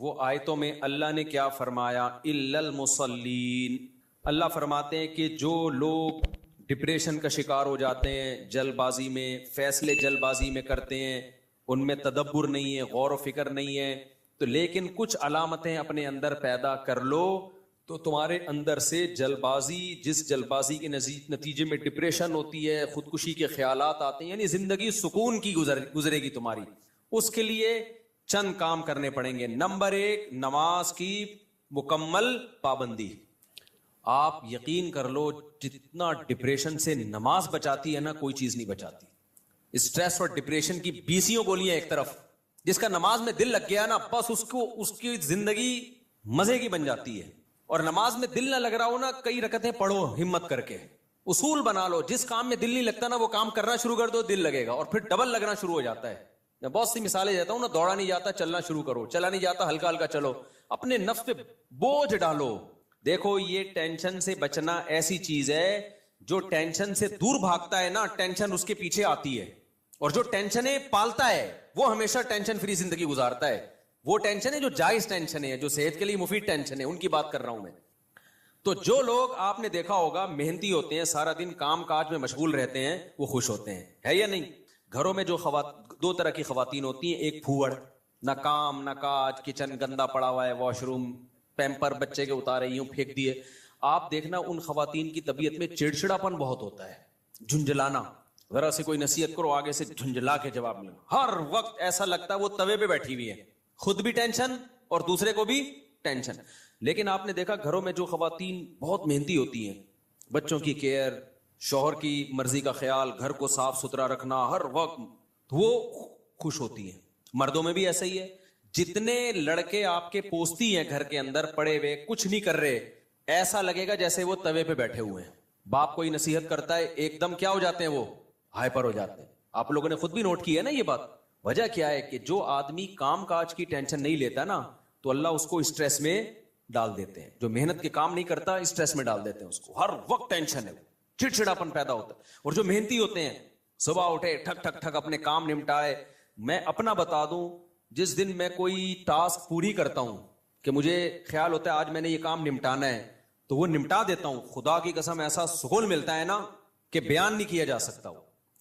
وہ آیتوں میں اللہ نے کیا فرمایا؟ الا المصلین، اللہ فرماتے ہیں کہ جو لوگ ڈپریشن کا شکار ہو جاتے ہیں، جلد بازی میں فیصلے جلد بازی میں کرتے ہیں، ان میں تدبر نہیں ہے، غور و فکر نہیں ہے، تو لیکن کچھ علامتیں اپنے اندر پیدا کر لو تو تمہارے اندر سے جلد بازی، جس جلد بازی کے نتیجے میں ڈپریشن ہوتی ہے، خودکشی کے خیالات آتے ہیں، یعنی زندگی سکون کی گزرے گی تمہاری، اس کے لیے چند کام کرنے پڑیں گے۔ نمبر 1، نماز کی مکمل پابندی۔ آپ یقین کر لو جتنا ڈپریشن سے نماز بچاتی ہے نا، کوئی چیز نہیں بچاتی۔ اسٹریس اور ڈپریشن کی 20 گولیاں ایک طرف، جس کا نماز میں دل لگ گیا نا، بس اس کی زندگی مزے کی بن جاتی ہے۔ اور نماز میں دل نہ لگ رہا ہو نا، کئی رکعتیں پڑھو ہمت کر کے، اصول بنا لو، جس کام میں دل نہیں لگتا نا وہ کام کرنا شروع کر دو، دل لگے گا، اور پھر ڈبل لگنا شروع ہو جاتا ہے۔ میں بہت سی مثالیں دیتا ہوں نا، دوڑا نہیں جاتا چلنا شروع کرو، چلا نہیں جاتا ہلکا ہلکا چلو، اپنے نفس پہ بوجھ ڈالو۔ دیکھو یہ ٹینشن سے بچنا ایسی چیز ہے، جو ٹینشن سے دور بھاگتا ہے نا، ٹینشن اس کے پیچھے آتی ہے، اور جو ٹینشنیں پالتا ہے وہ ہمیشہ ٹینشن فری زندگی گزارتا ہے۔ وہ ٹینشن ہے جو جائز ٹینشن ہے، جو صحت کے لیے مفید ٹینشن ہے، ان کی بات کر رہا ہوں میں۔ تو جو لوگ آپ نے دیکھا ہوگا محنتی ہوتے ہیں، سارا دن کام کاج میں مشغول رہتے ہیں، وہ خوش ہوتے ہیں، ہے یا نہیں؟ گھروں میں جو دو طرح کی خواتین ہوتی ہیں، ایک پھوڑ، نہ کام نہ کاج، کچن گندا پڑا ہوا ہے، واش روم پیمپر بچے کے اتارے یوں پھینک دیے۔ آپ دیکھنا ان خواتین کی طبیعت میں چڑچڑاپن بہت ہوتا ہے، جھنجھلانا، ذرا سے کوئی نصیحت کرو آگے سے جھنجھلا کے جواب ملے، ہر وقت ایسا لگتا ہے وہ توے پہ بیٹھی ہوئی ہے، خود بھی ٹینشن اور دوسرے کو بھی ٹینشن۔ لیکن آپ نے دیکھا گھروں میں جو خواتین بہت محنتی ہوتی ہیں، بچوں کی کیئر، شوہر کی مرضی کا خیال، گھر کو صاف ستھرا رکھنا ہر وقت، وہ خوش ہوتی ہیں۔ مردوں میں بھی ایسا ہی ہے، جتنے لڑکے آپ کے پوستی ہیں گھر کے اندر پڑے ہوئے کچھ نہیں کر رہے، ایسا لگے گا جیسے وہ توے پہ بیٹھے ہوئے ہیں۔ باپ کوئی نصیحت کرتا ہے ایک دم کیا ہو جاتے ہیں، وہ ہائپر ہو جاتے ہیں۔ آپ لوگوں نے خود بھی نوٹ کی ہے نا یہ بات۔ وجہ کیا ہے کہ جو آدمی کام کاج کی ٹینشن نہیں لیتا نا، تو اللہ اس کو اسٹریس میں ڈال دیتے ہیں۔ جو محنت کے کام نہیں کرتا اسٹریس میں ڈال دیتے ہیں اس کو، ہر وقت ٹینشن ہے، چڑچڑاپن پیدا ہوتا ہے۔ اور جو محنتی ہوتے ہیں صبح اٹھے ٹھک ٹھک ٹھک اپنے کام نمٹائے۔ میں اپنا بتا دوں، جس دن میں کوئی ٹاسک پوری کرتا ہوں کہ مجھے خیال ہوتا ہے آج میں نے یہ کام نمٹانا ہے، تو وہ نمٹا دیتا ہوں، خدا کی قسم ایسا سکون ملتا ہے نا کہ بیان نہیں کیا جا سکتا۔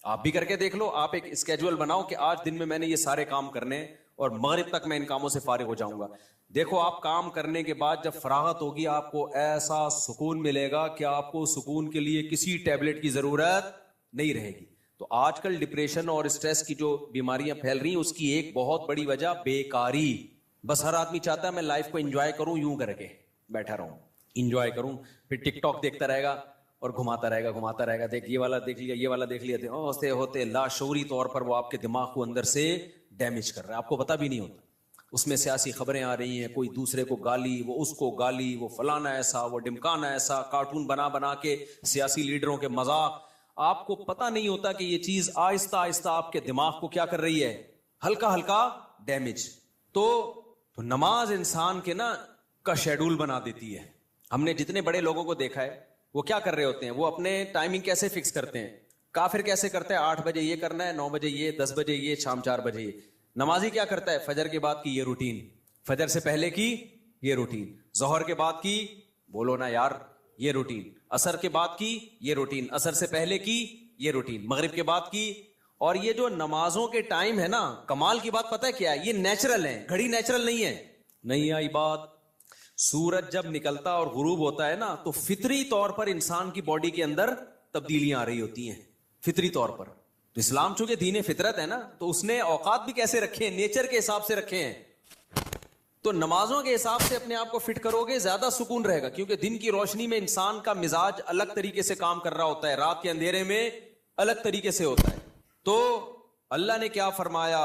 آپ بھی کر کے دیکھ لو، آپ ایک اسکیجول بناؤ کہ آج دن میں نے یہ سارے کام کرنے اور مغرب تک میں ان کاموں سے فارغ ہو جاؤں گا۔ دیکھو آپ کام کرنے کے بعد جب فراغت ہوگی آپ کو ایسا سکون ملے گا کہ آپ کو سکون کے لیے کسی ٹیبلٹ کی ضرورت نہیں رہے گی۔ تو آج کل ڈپریشن اور اسٹریس کی جو بیماریاں پھیل رہی ہیں، اس کی ایک بہت بڑی وجہ بیکاری۔ بس ہر آدمی چاہتا ہے میں لائف کو انجوائے کروں، یوں کر کے بیٹھا رہوں، انجوائے کروں، پھر ٹک ٹاک دیکھتا رہے گا اور گھماتا رہے گا، دیکھ یہ والا دیکھ لیا، یہ والا دیکھ لیا، ہوتے ہوتے لاشعوری طور پر وہ آپ کے دماغ کو اندر سے ڈیمیج کر رہا ہے، آپ کو پتہ بھی نہیں ہوتا۔ اس میں سیاسی خبریں آ رہی ہیں، کوئی دوسرے کو گالی، وہ اس کو گالی، وہ فلانا ایسا، وہ ڈمکانا ایسا، کارٹون بنا کے سیاسی لیڈروں کے مذاق۔ آپ کو پتہ نہیں ہوتا کہ یہ چیز آہستہ آہستہ آپ کے دماغ کو کیا کر رہی ہے، ہلکا ہلکا ڈیمیج۔ تو نماز انسان کے نا کا شیڈول بنا دیتی ہے۔ ہم نے جتنے بڑے لوگوں کو دیکھا ہے وہ کیا کر رہے ہوتے ہیں، وہ اپنے ٹائمنگ کیسے فکس کرتے ہیں۔ کافر کیسے کرتا ہے، 8 بجے یہ کرنا ہے، 9 بجے یہ، 10 بجے یہ، شام 4 بجے یہ۔ نمازی کیا کرتا ہے، فجر کے بعد کی یہ روٹین، فجر سے پہلے کی یہ روٹین، ظہر کے بعد کی، بولو نا یار، یہ روٹین، عصر کے بعد کی یہ روٹین، عصر سے پہلے کی یہ روٹین، مغرب کے بعد کی۔ اور یہ جو نمازوں کے ٹائم ہے نا، کمال کی بات پتہ ہے کیا ہے، یہ نیچرل ہے، گھڑی نیچرل نہیں ہے۔ نہیں آئی بات؟ سورج جب نکلتا اور غروب ہوتا ہے نا، تو فطری طور پر انسان کی باڈی کے اندر تبدیلیاں آ رہی ہوتی ہیں، فطری طور پر۔ تو اسلام چونکہ دین فطرت ہے نا، تو اس نے اوقات بھی کیسے رکھے ہیں، نیچر کے حساب سے رکھے ہیں۔ تو نمازوں کے حساب سے اپنے آپ کو فٹ کرو گے، زیادہ سکون رہے گا، کیونکہ دن کی روشنی میں انسان کا مزاج الگ طریقے سے کام کر رہا ہوتا ہے، رات کے اندھیرے میں الگ طریقے سے ہوتا ہے۔ تو اللہ نے کیا فرمایا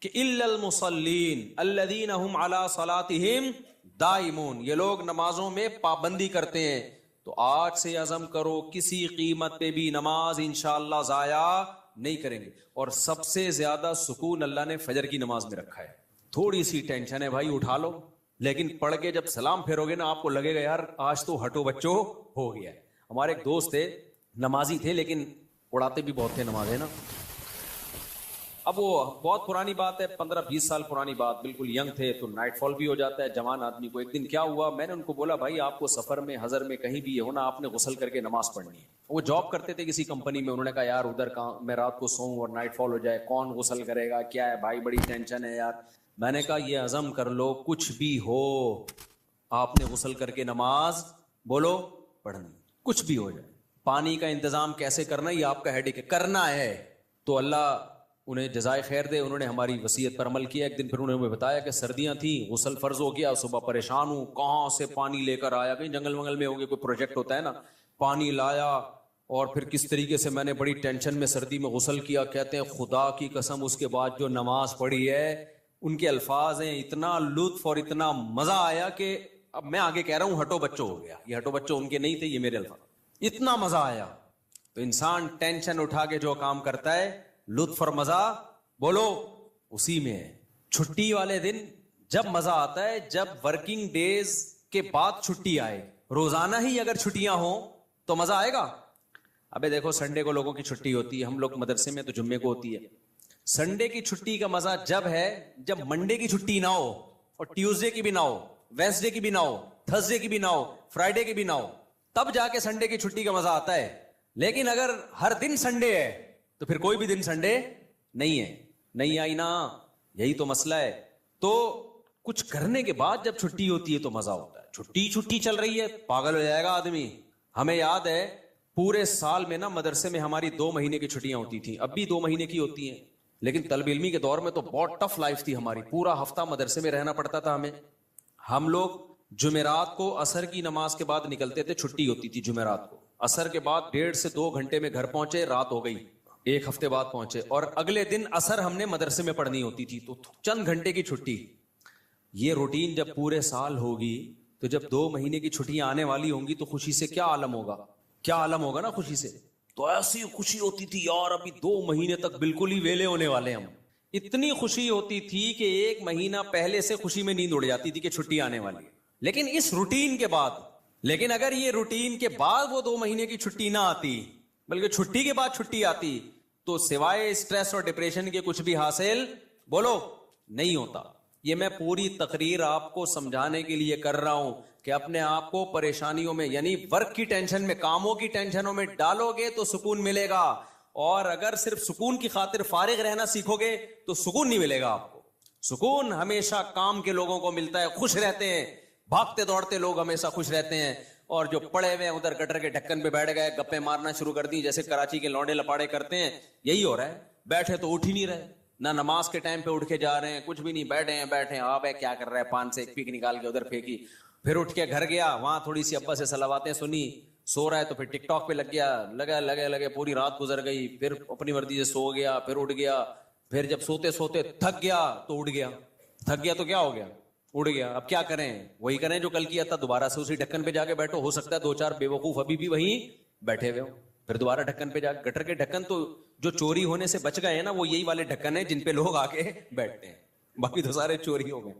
کہ الا المصلین الذین هم علی صلاتهم دائمون، یہ لوگ نمازوں میں پابندی کرتے ہیں۔ تو آج سے عزم کرو کسی قیمت پہ بھی نماز انشاءاللہ ضائع نہیں کریں گے۔ اور سب سے زیادہ سکون اللہ نے فجر کی نماز میں رکھا ہے۔ تھوڑی سی ٹینشن ہے بھائی، اٹھا لو، لیکن پڑھ کے جب سلام پھیرو گے نا، آپ کو لگے گا یار آج تو ہٹو بچو ہو گیا ہے۔ ہمارے ایک دوست تھے، نمازی تھے لیکن اڑاتے بھی بہت تھے نماز، ہے نا۔ اب وہ بہت پرانی بات ہے، 15-20 سال پرانی بات، بالکل ینگ تھے تو نائٹ فال بھی ہو جاتا ہے جوان آدمی کو. ایک دن کیا ہوا، میں نے ان کو بولا بھائی آپ کو سفر میں حضر میں کہیں بھی ہونا، آپ نے غسل کر کے نماز پڑھنی ہے. وہ جاب کرتے تھے کسی کمپنی میں، انہوں نے کہا یار ادھر کہاں میں رات کو سوؤں اور نائٹ فال ہو جائے، کون غسل کرے گا، کیا ہے بھائی بڑی ٹینشن ہے یار. میں نے کہا یہ عزم کر لو کچھ بھی ہو آپ نے غسل کر کے نماز بولو پڑھنی، کچھ بھی ہو جائے. پانی کا انتظام کیسے کرنا یہ آپ کا ہیڈک ہے، کرنا ہے. تو اللہ انہیں جزائے خیر دے، انہوں نے ہماری وصیت پر عمل کیا. ایک دن پھر انہوں نے بتایا کہ سردیاں تھیں، غسل فرض ہو گیا، صبح پریشان ہوں کہاں سے پانی لے کر آیا، کہیں جنگل ونگل میں ہو گیا، کوئی پروجیکٹ ہوتا ہے نا، پانی لایا اور پھر کس طریقے سے میں نے بڑی ٹینشن میں سردی میں غسل کیا. کہتے ہیں خدا کی قسم اس کے بعد جو نماز پڑھی ہے، ان کے الفاظ ہیں، اتنا لطف اور اتنا مزہ آیا کہ اب میں آگے کہہ رہا ہوں ہٹو بچوں ہو گیا. یہ ہٹو بچوں ان کے نہیں تھے، یہ میرے الفاظ. اتنا مزہ آیا. تو انسان ٹینشن اٹھا کے جو کام کرتا ہے لطف اور مزہ بولو اسی میں ہے. چھٹی والے دن جب مزہ آتا ہے جب ورکنگ ڈیز کے بعد چھٹی آئے. روزانہ ہی اگر چھٹیاں ہوں تو مزہ آئے گا. ابے دیکھو سنڈے کو لوگوں کی چھٹی ہوتی ہے، ہم لوگ مدرسے میں تو جمعے کو ہوتی ہے. سنڈے کی چھٹی کا مزہ جب ہے جب منڈے کی چھٹی نہ ہو اور ٹیوزڈے کی بھی نہ ہو، وینسڈے کی بھی نہ ہو، تھرسڈے کی بھی نہ ہو، فرائیڈے کی بھی نہ ہو، تب جا کے سنڈے کی چھٹی کا مزہ آتا ہے. لیکن اگر ہر دن سنڈے ہے تو پھر کوئی بھی دن سنڈے نہیں ہے. نہیں آئی نا، یہی تو مسئلہ ہے. تو کچھ کرنے کے بعد جب چھٹی ہوتی ہے تو مزہ ہوتا ہے. چھٹی چل رہی ہے پاگل ہو جائے گا آدمی. ہمیں یاد ہے پورے سال میں نا مدرسے میں ہماری 2 مہینے کی چھٹیاں ہوتی تھیں، اب بھی 2 مہینے کی ہوتی ہیں. لیکن طلب علمی کے دور میں تو بہت ٹف لائف تھی ہماری، پورا ہفتہ مدرسے میں رہنا پڑتا تھا ہمیں. ہم لوگ جمعرات کو عصر کی نماز کے بعد نکلتے تھے، چھٹی ہوتی تھی جمعرات کو. عصر کے بعد 1.5 سے 2 گھنٹے میں گھر پہنچے، رات ہو گئی. 1 ہفتے بعد پہنچے اور اگلے دن عصر ہم نے مدرسے میں پڑھنی ہوتی تھی، تو چند گھنٹے کی چھٹی. یہ روٹین جب پورے سال ہوگی تو جب 2 مہینے کی چھٹیاں آنے والی ہوں گی تو خوشی سے کیا عالم ہوگا، کیا عالم ہوگا نا خوشی سے. تو ایسی خوشی ہوتی تھی یار ابھی 2 مہینے تک بالکل ہی ویلے ہونے والے ہم. اتنی خوشی ہوتی تھی کہ 1 مہینہ پہلے سے خوشی میں نیند اڑ جاتی تھی کہ چھٹی آنے والی ہے. لیکن اس روٹین کے بعد، لیکن اگر یہ روٹین کے بعد وہ 2 مہینے کی چھٹی نہ آتی بلکہ چھٹی کے بعد چھٹی آتی تو سوائے اسٹریس اور ڈپریشن کے کچھ بھی حاصل بولو نہیں ہوتا. یہ میں پوری تقریر آپ کو سمجھانے کے لیے کر رہا ہوں کہ اپنے آپ کو پریشانیوں میں یعنی ورک کی ٹینشن میں، کاموں کی ٹینشنوں میں ڈالو گے تو سکون ملے گا. اور اگر صرف سکون کی خاطر فارغ رہنا سیکھو گے تو سکون نہیں ملے گا آپ کو. سکون ہمیشہ کام کے لوگوں کو ملتا ہے، خوش رہتے ہیں. بھاگتے دوڑتے لوگ ہمیشہ خوش رہتے ہیں. اور جو پڑے ہوئے ادھر گٹر کے ڈھکن پہ بیٹھ گئے، گپے مارنا شروع کر دی جیسے کراچی کے لونڈے لپاڑے کرتے ہیں، یہی ہو رہا ہے. بیٹھے تو اٹھ ہی نہیں رہے، نہ نماز کے ٹائم پہ اٹھ کے جا رہے ہیں، کچھ بھی نہیں، بیٹھے ہیں. آپ کیا کر رہے ہیں، پان سے ایک پیک نکال کے ادھر پھینکی، پھر اٹھ کے گھر گیا، وہاں تھوڑی سی ابا سے صلواتیں سنی، سو رہا ہے تو پھر ٹک ٹاک پہ لگ گیا، لگے پوری رات گزر گئی. پھر اپنی مرضی سے سو گیا، پھر اٹھ گیا، پھر جب سوتے سوتے تھک گیا تو اٹھ گیا. تھک گیا تو کیا ہو گیا، اڑ گیا. اب کیا کریں، وہی کریں جو کل کیا تھا، دوبارہ سے اسی ڈھکن پہ جا کے بیٹھو. ہو سکتا ہے 2-4 بیوقوف ابھی بھی وہیں بیٹھے ہوئے ہو، پھر دوبارہ ڈھکن پہ جا. گٹر کے ڈھکن تو جو چوری ہونے سے بچ گئے ہیں نا، وہ یہی والے ڈھکن ہیں جن پہ لوگ آ کے بیٹھتے ہیں، باقی تو سارے چوری ہو گئے.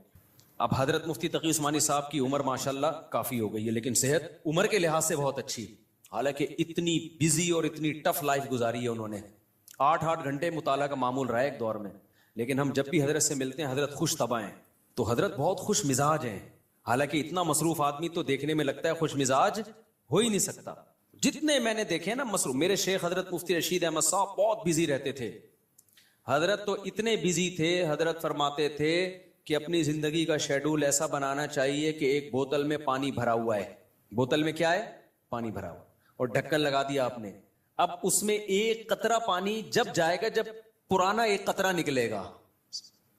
اب حضرت مفتی تقی عثمانی صاحب کی عمر ماشاءاللہ کافی ہو گئی ہے، لیکن صحت عمر کے لحاظ سے بہت اچھی. حالانکہ اتنی بزی اور اتنی ٹف لائف گزاری ہے انہوں نے. 8 گھنٹے مطالعہ کا معمول رہا ہے ایک دور میں. لیکن ہم جب بھی حضرت سے ملتے ہیں حضرت خوش طبع ہیں، تو حضرت بہت خوش مزاج ہیں. حالانکہ اتنا مصروف آدمی تو دیکھنے میں لگتا ہے خوش مزاج ہو ہی نہیں سکتا. جتنے میں نے دیکھے نا مصروف، میرے شیخ حضرت مفتی رشید احمد صاحب بہت بزی رہتے تھے. حضرت تو اتنے بزی تھے، حضرت فرماتے تھے کہ اپنی زندگی کا شیڈول ایسا بنانا چاہیے کہ ایک بوتل میں پانی بھرا ہوا ہے. بوتل میں کیا ہے، پانی بھرا ہوا، اور ڈھکن لگا دیا آپ نے. اب اس میں ایک قطرہ پانی جب جائے گا جب پرانا ایک قطرہ نکلے گا.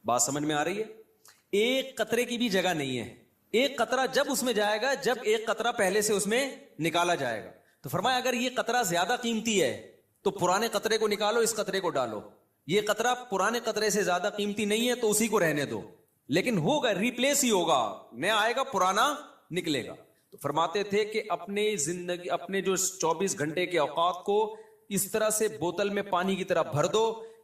بات سمجھ میں آ رہی ہے؟ ایک قطرے کی بھی جگہ نہیں ہے. ایک قطرہ جب اس میں جائے گا جب ایک قطرہ پہلے سے اس میں نکالا جائے گا. تو فرمایا اگر یہ قطرہ زیادہ قیمتی ہے تو پرانے قطرے کو نکالو، اس قطرے کو ڈالو. یہ قطرہ پرانے قطرے سے زیادہ قیمتی نہیں ہے تو اسی کو رہنے دو. لیکن ہوگا، ریپلیس ہی ہوگا، نیا آئے گا، پرانا نکلے گا. تو فرماتے تھے کہ اپنے زندگی، اپنے جو 24 گھنٹے کے اوقات کو اس طرح سے بوتل میں پانی کی طرح بھر دو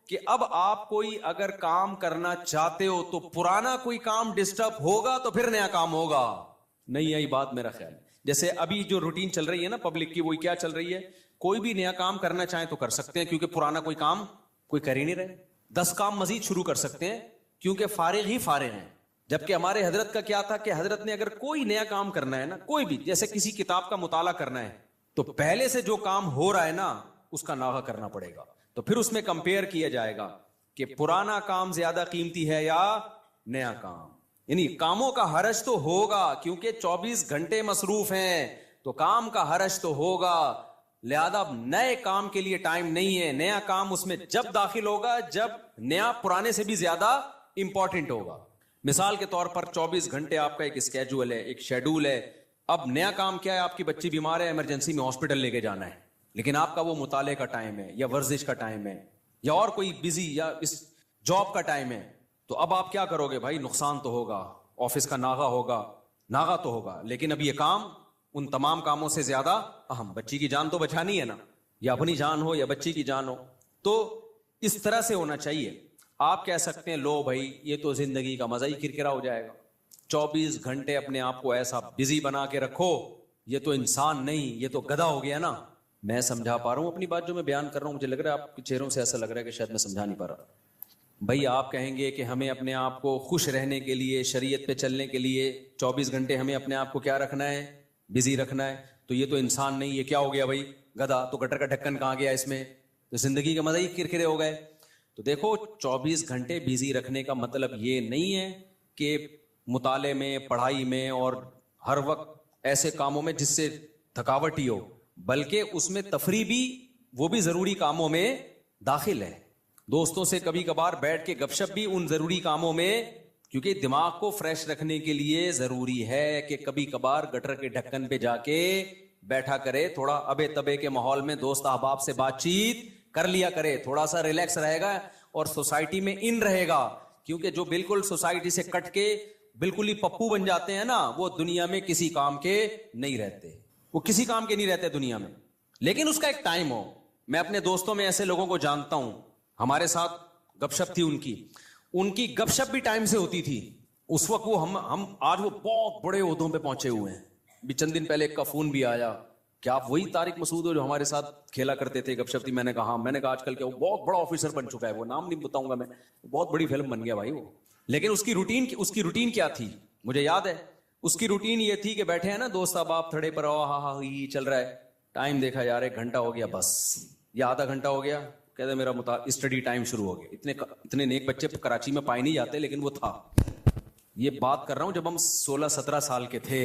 کہ اب آپ کوئی اگر کام کرنا چاہتے ہو تو پرانا کوئی کام ڈسٹرب ہوگا تو پھر نیا کام ہوگا. نہیں آئی بات میرا خیال. جیسے ابھی جو روٹین چل رہی ہے نا پبلک کی، وہی کیا چل رہی ہے، کوئی بھی نیا کام کرنا چاہیں تو کر سکتے ہیں کیونکہ پرانا کوئی کام کوئی کر ہی نہیں رہے. 10 کام مزید شروع کر سکتے ہیں کیونکہ فارغ ہی فارغ ہیں. جبکہ ہمارے حضرت کا کیا تھا کہ حضرت نے اگر کوئی نیا کام کرنا ہے نا, کوئی بھی, جیسے کسی کتاب کا مطالعہ کرنا ہے تو پہلے سے جو کام ہو رہا ہے نا اس کا ناغہ کرنا پڑے گا. تو پھر اس میں کمپیئر کیا جائے گا کہ پرانا کام زیادہ قیمتی ہے یا نیا کام. یعنی کاموں کا حرج تو ہوگا کیونکہ 24 گھنٹے مصروف ہیں تو کام کا حرج تو ہوگا, لہذا نئے کام کے لیے ٹائم نہیں ہے. نیا کام اس میں جب داخل ہوگا جب نیا پرانے سے بھی زیادہ امپورٹنٹ ہوگا. مثال کے طور پر 24 گھنٹے آپ کا ایک اسکیجول ہے, ایک شیڈول ہے. اب نیا کام کیا ہے, آپ کی بچی بیمار ہے, ایمرجنسی میں ہاسپٹل لے کے جانا ہے, لیکن آپ کا وہ مطالعے کا ٹائم ہے یا ورزش کا ٹائم ہے یا اور کوئی بزی یا اس جاب کا ٹائم ہے. تو اب آپ کیا کرو گے بھائی, نقصان تو ہوگا, آفس کا ناغہ ہوگا, ناغہ تو ہوگا, لیکن اب یہ کام ان تمام کاموں سے زیادہ اہم. بچی کی جان تو بچانی ہے نا, یا اپنی جان ہو یا بچی کی جان ہو. تو اس طرح سے ہونا چاہیے. آپ کہہ سکتے ہیں لو بھائی یہ تو زندگی کا مزہ ہی کرکرا ہو جائے گا, 24 گھنٹے اپنے آپ کو ایسا بزی بنا کے رکھو, یہ تو انسان نہیں, یہ تو گدھا ہو گیا نا. میں سمجھا پا رہا ہوں اپنی بات جو میں بیان کر رہا ہوں, مجھے لگ رہا ہے آپ کے چہروں سے ایسا لگ رہا ہے کہ شاید میں سمجھا نہیں پا رہا. بھائی آپ کہیں گے کہ ہمیں اپنے آپ کو خوش رہنے کے لیے, شریعت پہ چلنے کے لیے 24 گھنٹے ہمیں اپنے آپ کو کیا رکھنا ہے, بزی رکھنا ہے. تو یہ تو انسان نہیں, یہ کیا ہو گیا بھائی, گدھا. تو گٹر کا ڈھکن کہاں گیا اس میں, تو زندگی کے مزے ہی کرکرے ہو گئے. تو دیکھو 24 گھنٹے بزی رکھنے کا مطلب یہ نہیں ہے کہ مطالعے میں, پڑھائی میں اور ہر وقت ایسے کاموں میں جس سے تھکاوٹ ہی ہو, بلکہ اس میں تفریح بھی, وہ بھی ضروری کاموں میں داخل ہے. دوستوں سے کبھی کبھار بیٹھ کے گپ شپ بھی ان ضروری کاموں میں, کیونکہ دماغ کو فریش رکھنے کے لیے ضروری ہے کہ کبھی کبھار گٹر کے ڈھکن پہ جا کے بیٹھا کرے, تھوڑا ابے تبے کے ماحول میں دوست احباب سے بات چیت کر لیا کرے, تھوڑا سا ریلیکس رہے گا اور سوسائٹی میں ان رہے گا. کیونکہ جو بالکل سوسائٹی سے کٹ کے بالکل ہی پپو بن جاتے ہیں نا, وہ دنیا میں کسی کام کے نہیں رہتے, وہ کسی کام کے نہیں رہتے دنیا میں. لیکن اس کا ایک ٹائم ہو. میں اپنے دوستوں میں ایسے لوگوں کو جانتا ہوں, ہمارے ساتھ گپ شپ تھی ان کی گپ شپ بھی ٹائم سے ہوتی تھی. اس وقت وہ ہم آج وہ بہت بڑے عہدوں پہ پہنچے ہوئے ہیں. بھی چند دن پہلے ایک کا فون بھی آیا, کیا آپ وہی طارق مسعود ہو جو ہمارے ساتھ کھیلا کرتے تھے, گپ شپ تھی. میں نے کہا میں نے کہا آج کل کیا وہ بہت بڑا آفیسر بن چکا ہے, وہ نام نہیں بتاؤں گا میں, بہت بڑی فلم بن گیا بھائی وہ. لیکن اس کی روٹین کیا تھی مجھے یاد ہے. اس کی روٹین یہ تھی کہ بیٹھے ہیں نا دوست اب تھڑے پر, ہاں یہ چل رہا ہے, ٹائم دیکھا یار 1 گھنٹہ ہو گیا بس, یا آدھا گھنٹہ ہو گیا, کہتے میرا اسٹڈی ٹائم شروع ہو گیا. اتنے نیک بچے کراچی میں پائے نہیں جاتے, لیکن وہ تھا. یہ بات کر رہا ہوں جب ہم 16-17 سال کے تھے,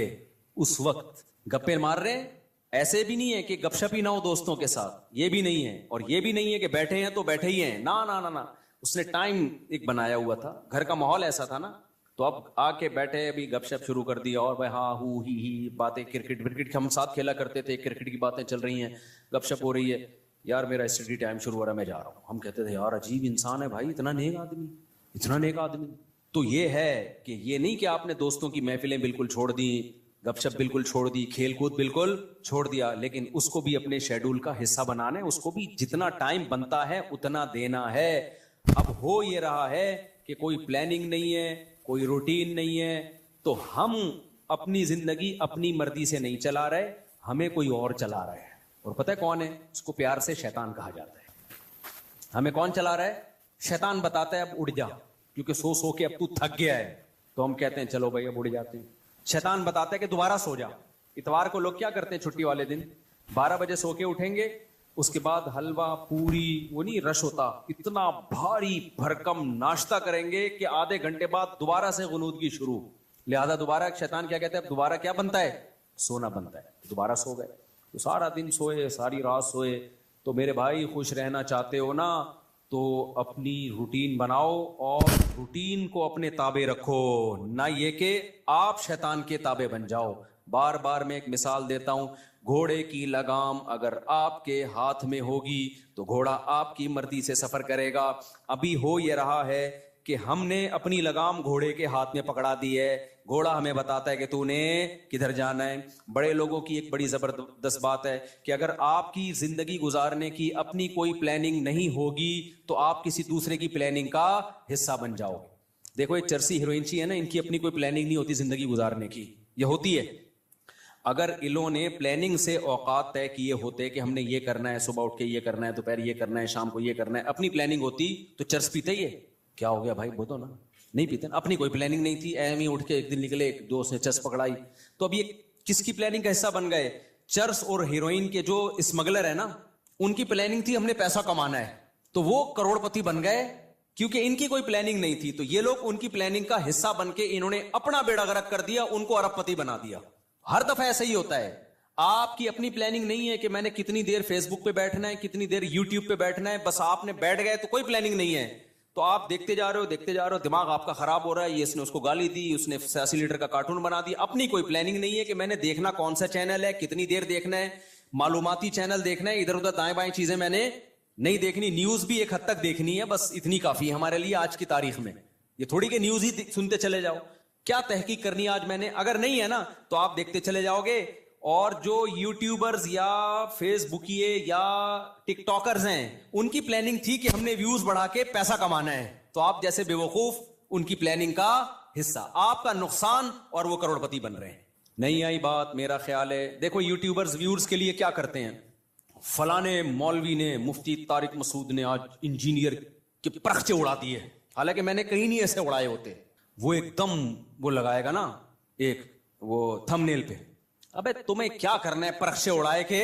اس وقت گپے مار رہے ہیں. ایسے بھی نہیں ہے کہ گپ شپ ہی نہ ہو دوستوں کے ساتھ, یہ بھی نہیں ہے. اور یہ بھی نہیں ہے کہ بیٹھے ہیں تو بیٹھے ہی ہیں, نا نا نا نا. اس نے ٹائم ایک بنایا ہوا تھا, گھر کا ماحول ایسا تھا نا, تو اب آ کے بیٹھے ابھی گپ شپ شروع کر دیا, اور بھائی ہاں ہی باتیں, کرکٹ ہم ساتھ کھیلا کرتے تھے, کرکٹ کی باتیں چل رہی ہیں, گپ شپ ہو رہی ہے. یار میرا اسٹڈی ٹائم شروع ہو رہا ہے, میں جا رہا ہوں. ہم کہتے تھے یار عجیب انسان ہے بھائی, اتنا نیک آدمی. تو یہ ہے کہ یہ نہیں کہ آپ نے دوستوں کی محفلیں بالکل چھوڑ دی, گپ شپ بالکل چھوڑ دی, کھیل کود بالکل چھوڑ دیا, لیکن اس کو بھی اپنے شیڈول کا حصہ بنانا ہے, اس کو بھی جتنا ٹائم بنتا ہے اتنا دینا ہے. اب ہو یہ رہا ہے کہ کوئی پلاننگ نہیں ہے, کوئی روٹین نہیں ہے, تو ہم اپنی زندگی اپنی مرضی سے نہیں چلا رہے, ہمیں کوئی اور چلا رہا ہے. اور پتہ ہے کون ہے, اس کو پیار سے شیطان کہا جاتا ہے. ہمیں کون چلا رہا ہے, شیطان بتاتا ہے اب اڑ جا, کیونکہ سو کے اب تو تھک گیا ہے, تو ہم کہتے ہیں چلو بھائی اب اڑ جاتے ہیں. شیطان بتاتا ہے کہ دوبارہ سو جا. اتوار کو لوگ کیا کرتے ہیں چھٹی والے دن, 12 بجے سو کے اٹھیں گے, اس کے بعد حلوہ پوری, وہ نہیں رش ہوتا, اتنا بھاری بھرکم ناشتہ کریں گے کہ آدھے گھنٹے بعد دوبارہ سے غنودگی شروع. لہذا دوبارہ شیطان کیا کہتا ہے, اب دوبارہ کیا بنتا ہے, سونا بنتا ہے. دوبارہ سو گئے, تو سارا دن سوئے, ساری رات سوئے. تو میرے بھائی خوش رہنا چاہتے ہو نا, تو اپنی روٹین بناؤ اور روٹین کو اپنے تابع رکھو, نہ یہ کہ آپ شیطان کے تابع بن جاؤ. بار بار میں ایک مثال دیتا ہوں, گھوڑے کی لگام اگر آپ کے ہاتھ میں ہوگی تو گھوڑا آپ کی مرضی سے سفر کرے گا. ابھی ہو یہ رہا ہے کہ ہم نے اپنی لگام گھوڑے کے ہاتھ میں پکڑا دی ہے, گھوڑا ہمیں بتاتا ہے کہ تو نے کدھر جانا ہے. بڑے لوگوں کی ایک بڑی زبردست بات ہے کہ اگر آپ کی زندگی گزارنے کی اپنی کوئی پلاننگ نہیں ہوگی تو آپ کسی دوسرے کی پلاننگ کا حصہ بن جاؤ گے. دیکھو یہ چرسی ہیروئنچی ہے نا, ان کی اپنی کوئی پلاننگ نہیں ہوتی زندگی گزارنے کی, یہ ہوتی ہے اگر انہوں نے پلاننگ سے اوقات طے کیے ہوتے کہ ہم نے یہ کرنا ہے، صبح اٹھ کے یہ کرنا ہے، دوپہر یہ کرنا ہے، شام کو یہ کرنا ہے، اپنی پلاننگ ہوتی تو چرس پیتے ہی ہے؟ کیا ہو گیا بھائی بولو نا، نہیں پیتے نا، اپنی کوئی پلاننگ نہیں تھی، ایم ہی اٹھ کے ایک دن نکلے، ایک دوست نے چرس پکڑائی، تو اب یہ کس کی پلاننگ کا حصہ بن گئے؟ چرس اور ہیروئن کے جو اسمگلر ہے نا، ان کی پلاننگ تھی ہم نے پیسہ کمانا ہے، تو وہ کروڑ پتی بن گئے، کیونکہ ان کی کوئی پلاننگ نہیں تھی، تو یہ لوگ ان کی پلاننگ کا حصہ بن کے انہوں نے اپنا بیڑا غرق کر دیا، ان کو ارب پتی بنا دیا۔ ہر دفعہ ایسا ہی ہوتا ہے، آپ کی اپنی پلاننگ نہیں ہے کہ میں نے کتنی دیر فیس بک پہ بیٹھنا ہے، کتنی دیر یوٹیوب پہ بیٹھنا ہے، بس آپ نے بیٹھ گئے تو کوئی پلاننگ نہیں ہے، تو آپ دیکھتے جا رہے ہو، دماغ آپ کا خراب ہو رہا ہے، یہ اس نے اس کو گالی دی، اس نے 80 لیٹر کا کارٹون بنا دی، اپنی کوئی پلاننگ نہیں ہے کہ میں نے دیکھنا کون سا چینل ہے، کتنی دیر دیکھنا ہے، معلوماتی چینل دیکھنا ہے، ادھر ادھر دائیں بائیں چیزیں میں نے نہیں دیکھنی، نیوز بھی ایک حد تک دیکھنی ہے، بس اتنی کافی ہے ہمارے لیے آج کی تاریخ میں، یہ تھوڑی کہ نیوز ہی سنتے چلے جاؤ، کیا تحقیق کرنی آج میں نے، اگر نہیں ہے نا تو آپ دیکھتے چلے جاؤ گے، اور جو یوٹیوبرز یا فیس بکیے یا ٹک ٹاکرز ہیں ان کی پلاننگ تھی کہ ہم نے ویوز بڑھا کے پیسہ کمانا ہے، تو آپ جیسے بے وقوف ان کی پلاننگ کا حصہ، آپ کا نقصان اور وہ کروڑ پتی بن رہے ہیں۔ نہیں آئی بات؟ میرا خیال ہے دیکھو یوٹیوبرز ویورز کے لیے کیا کرتے ہیں، فلانے مولوی نے، مفتی طارق مسعود نے آج انجینئر کے پرخچے اڑا دیے، حالانکہ میں نے کہیں نہیں ایسے اڑائے ہوتے، وہ ایک دم وہ لگائے گا نا ایک وہ تھم نیل پہ، ابے تمہیں کیا کرنا ہے پرخچے اڑائے کہ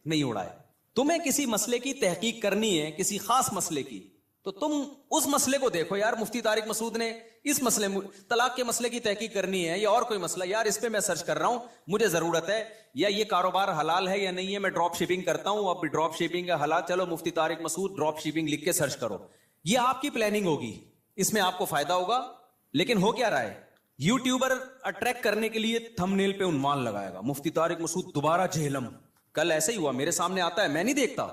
نہیں اڑائے، تمہیں کسی مسئلے کی تحقیق کرنی ہے، کسی خاص مسئلے کی، تو تم اس مسئلے کو دیکھو، یار مفتی طارق مسعود نے اس مسئلے طلاق کے مسئلے کی تحقیق کرنی ہے، یا اور کوئی مسئلہ، یار اس پہ میں سرچ کر رہا ہوں، مجھے ضرورت ہے، یا یہ کاروبار حلال ہے یا نہیں ہے، میں ڈراپ شپنگ کرتا ہوں، اب ڈراپ شپنگ ہے حلال، چلو مفتی طارق مسعود ڈراپ شپنگ لکھ کے سرچ کرو، یہ آپ کی پلاننگ ہوگی، اس میں آپ کو فائدہ ہوگا، لیکن ہو کیا رہا ہے، یوٹیوبر اٹریکٹ کرنے کے لیے تھم نیل پہ عنوان لگائے گا، مفتی طارق مسعود دوبارہ جہلم، کل ایسے ہی ہوا، میرے سامنے آتا ہے، میں نہیں دیکھتا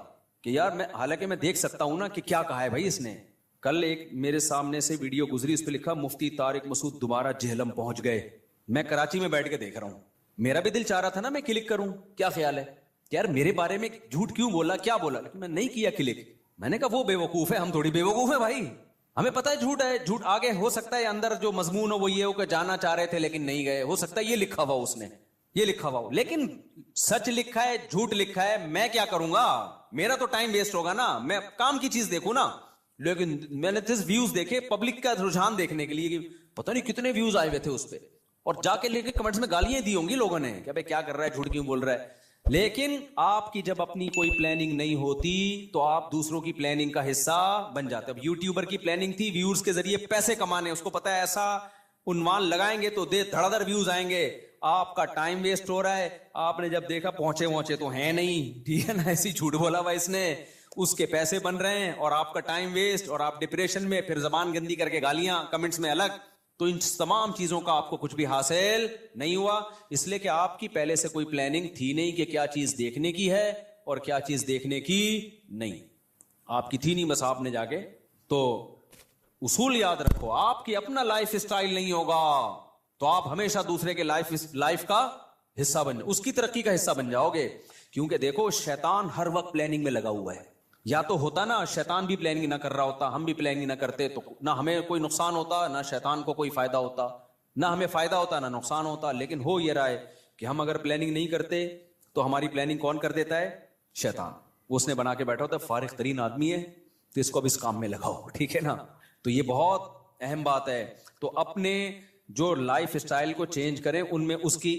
کہ یار میں، حالانکہ میں دیکھ سکتا ہوں نا کہ کیا کہا ہے بھائی اس نے، کل ایک میرے سامنے سے ویڈیو گزری، اس پہ لکھا مفتی طارق مسعود دوبارہ جہلم پہنچ گئے، میں کراچی میں بیٹھ کے دیکھ رہا ہوں، میرا بھی دل چاہ رہا تھا نا میں کلک کروں، کیا خیال ہے یار میرے بارے میں جھوٹ کیوں بولا، کیا بولا، لیکن میں نہیں کیا کلک، میں نے کہا وہ بے وقوف ہے، ہم تھوڑی بے وقوف ہے بھائی، ہمیں پتا ہے جھوٹ آگے ہو سکتا ہے اندر جو مضمون ہو وہ یہ ہو کہ جانا چاہ رہے تھے لیکن نہیں گئے، ہو سکتا ہے یہ لکھا ہوا اس نے، یہ لکھا ہوا ہو، لیکن سچ لکھا ہے جھوٹ لکھا ہے، میں کیا کروں گا، میرا تو ٹائم ویسٹ ہوگا نا، میں کام کی چیز دیکھوں نا، لیکن میں نے ویوز دیکھے پبلک کا رجحان دیکھنے کے لیے کہ پتہ نہیں کتنے ویوز آئے ہوئے تھے اس پہ، اور جا کے لے کے کمنٹس میں گالیاں دی ہوں گی لوگوں نے کہ بھائی کیا کر رہا ہے، جھوٹ کیوں بول رہا ہے، لیکن آپ کی جب اپنی کوئی پلاننگ نہیں ہوتی تو آپ دوسروں کی پلاننگ کا حصہ بن جاتے۔ اب یوٹیوبر کی پلاننگ تھی ویورز کے ذریعے پیسے کمانے، اس کو پتا ہے ایسا عنوان لگائیں گے تو دھڑ دھڑ ویوز آئیں گے، آپ کا ٹائم ویسٹ ہو رہا ہے، آپ نے جب دیکھا پہنچے تو ہیں نہیں، ٹھیک ہے نا، ایسی جھوٹ بولا ہوا اس نے، اس کے پیسے بن رہے ہیں اور آپ کا ٹائم ویسٹ، اور آپ ڈپریشن میں، پھر زبان گندی کر کے گالیاں کمنٹس میں الگ، تو ان تمام چیزوں کا آپ کو کچھ بھی حاصل نہیں ہوا، اس لیے کہ آپ کی پہلے سے کوئی پلاننگ تھی نہیں کہ کیا چیز دیکھنے کی ہے اور کیا چیز دیکھنے کی نہیں، آپ کی تھی نہیں، بس آپ نے جا کے، تو اصول یاد رکھو، آپ کی اپنا لائف اسٹائل نہیں ہوگا تو آپ ہمیشہ دوسرے کے لائف کا حصہ بن، اس کی ترقی کا حصہ بن جاؤ گے، کیونکہ دیکھو شیطان ہر وقت پلاننگ میں لگا ہوا ہے، یا تو ہوتا نا شیطان بھی پلاننگ نہ کر رہا ہوتا، ہم بھی پلاننگ نہ کرتے تو نہ ہمیں کوئی نقصان ہوتا، نہ شیطان کو کوئی فائدہ ہوتا، نہ ہمیں فائدہ ہوتا نہ نقصان ہوتا، لیکن ہو یہ رہا ہے کہ ہم اگر پلاننگ نہیں کرتے تو ہماری پلاننگ کون کر دیتا ہے؟ شیطان، وہ اس نے بنا کے بیٹھا ہوتا ہے، فارغ ترین آدمی ہے تو اس کو اب اس کام میں لگاؤ، ٹھیک ہے نا، تو یہ بہت اہم بات ہے، تو اپنے جو لائف اسٹائل کو چینج کریں، ان میں اس کی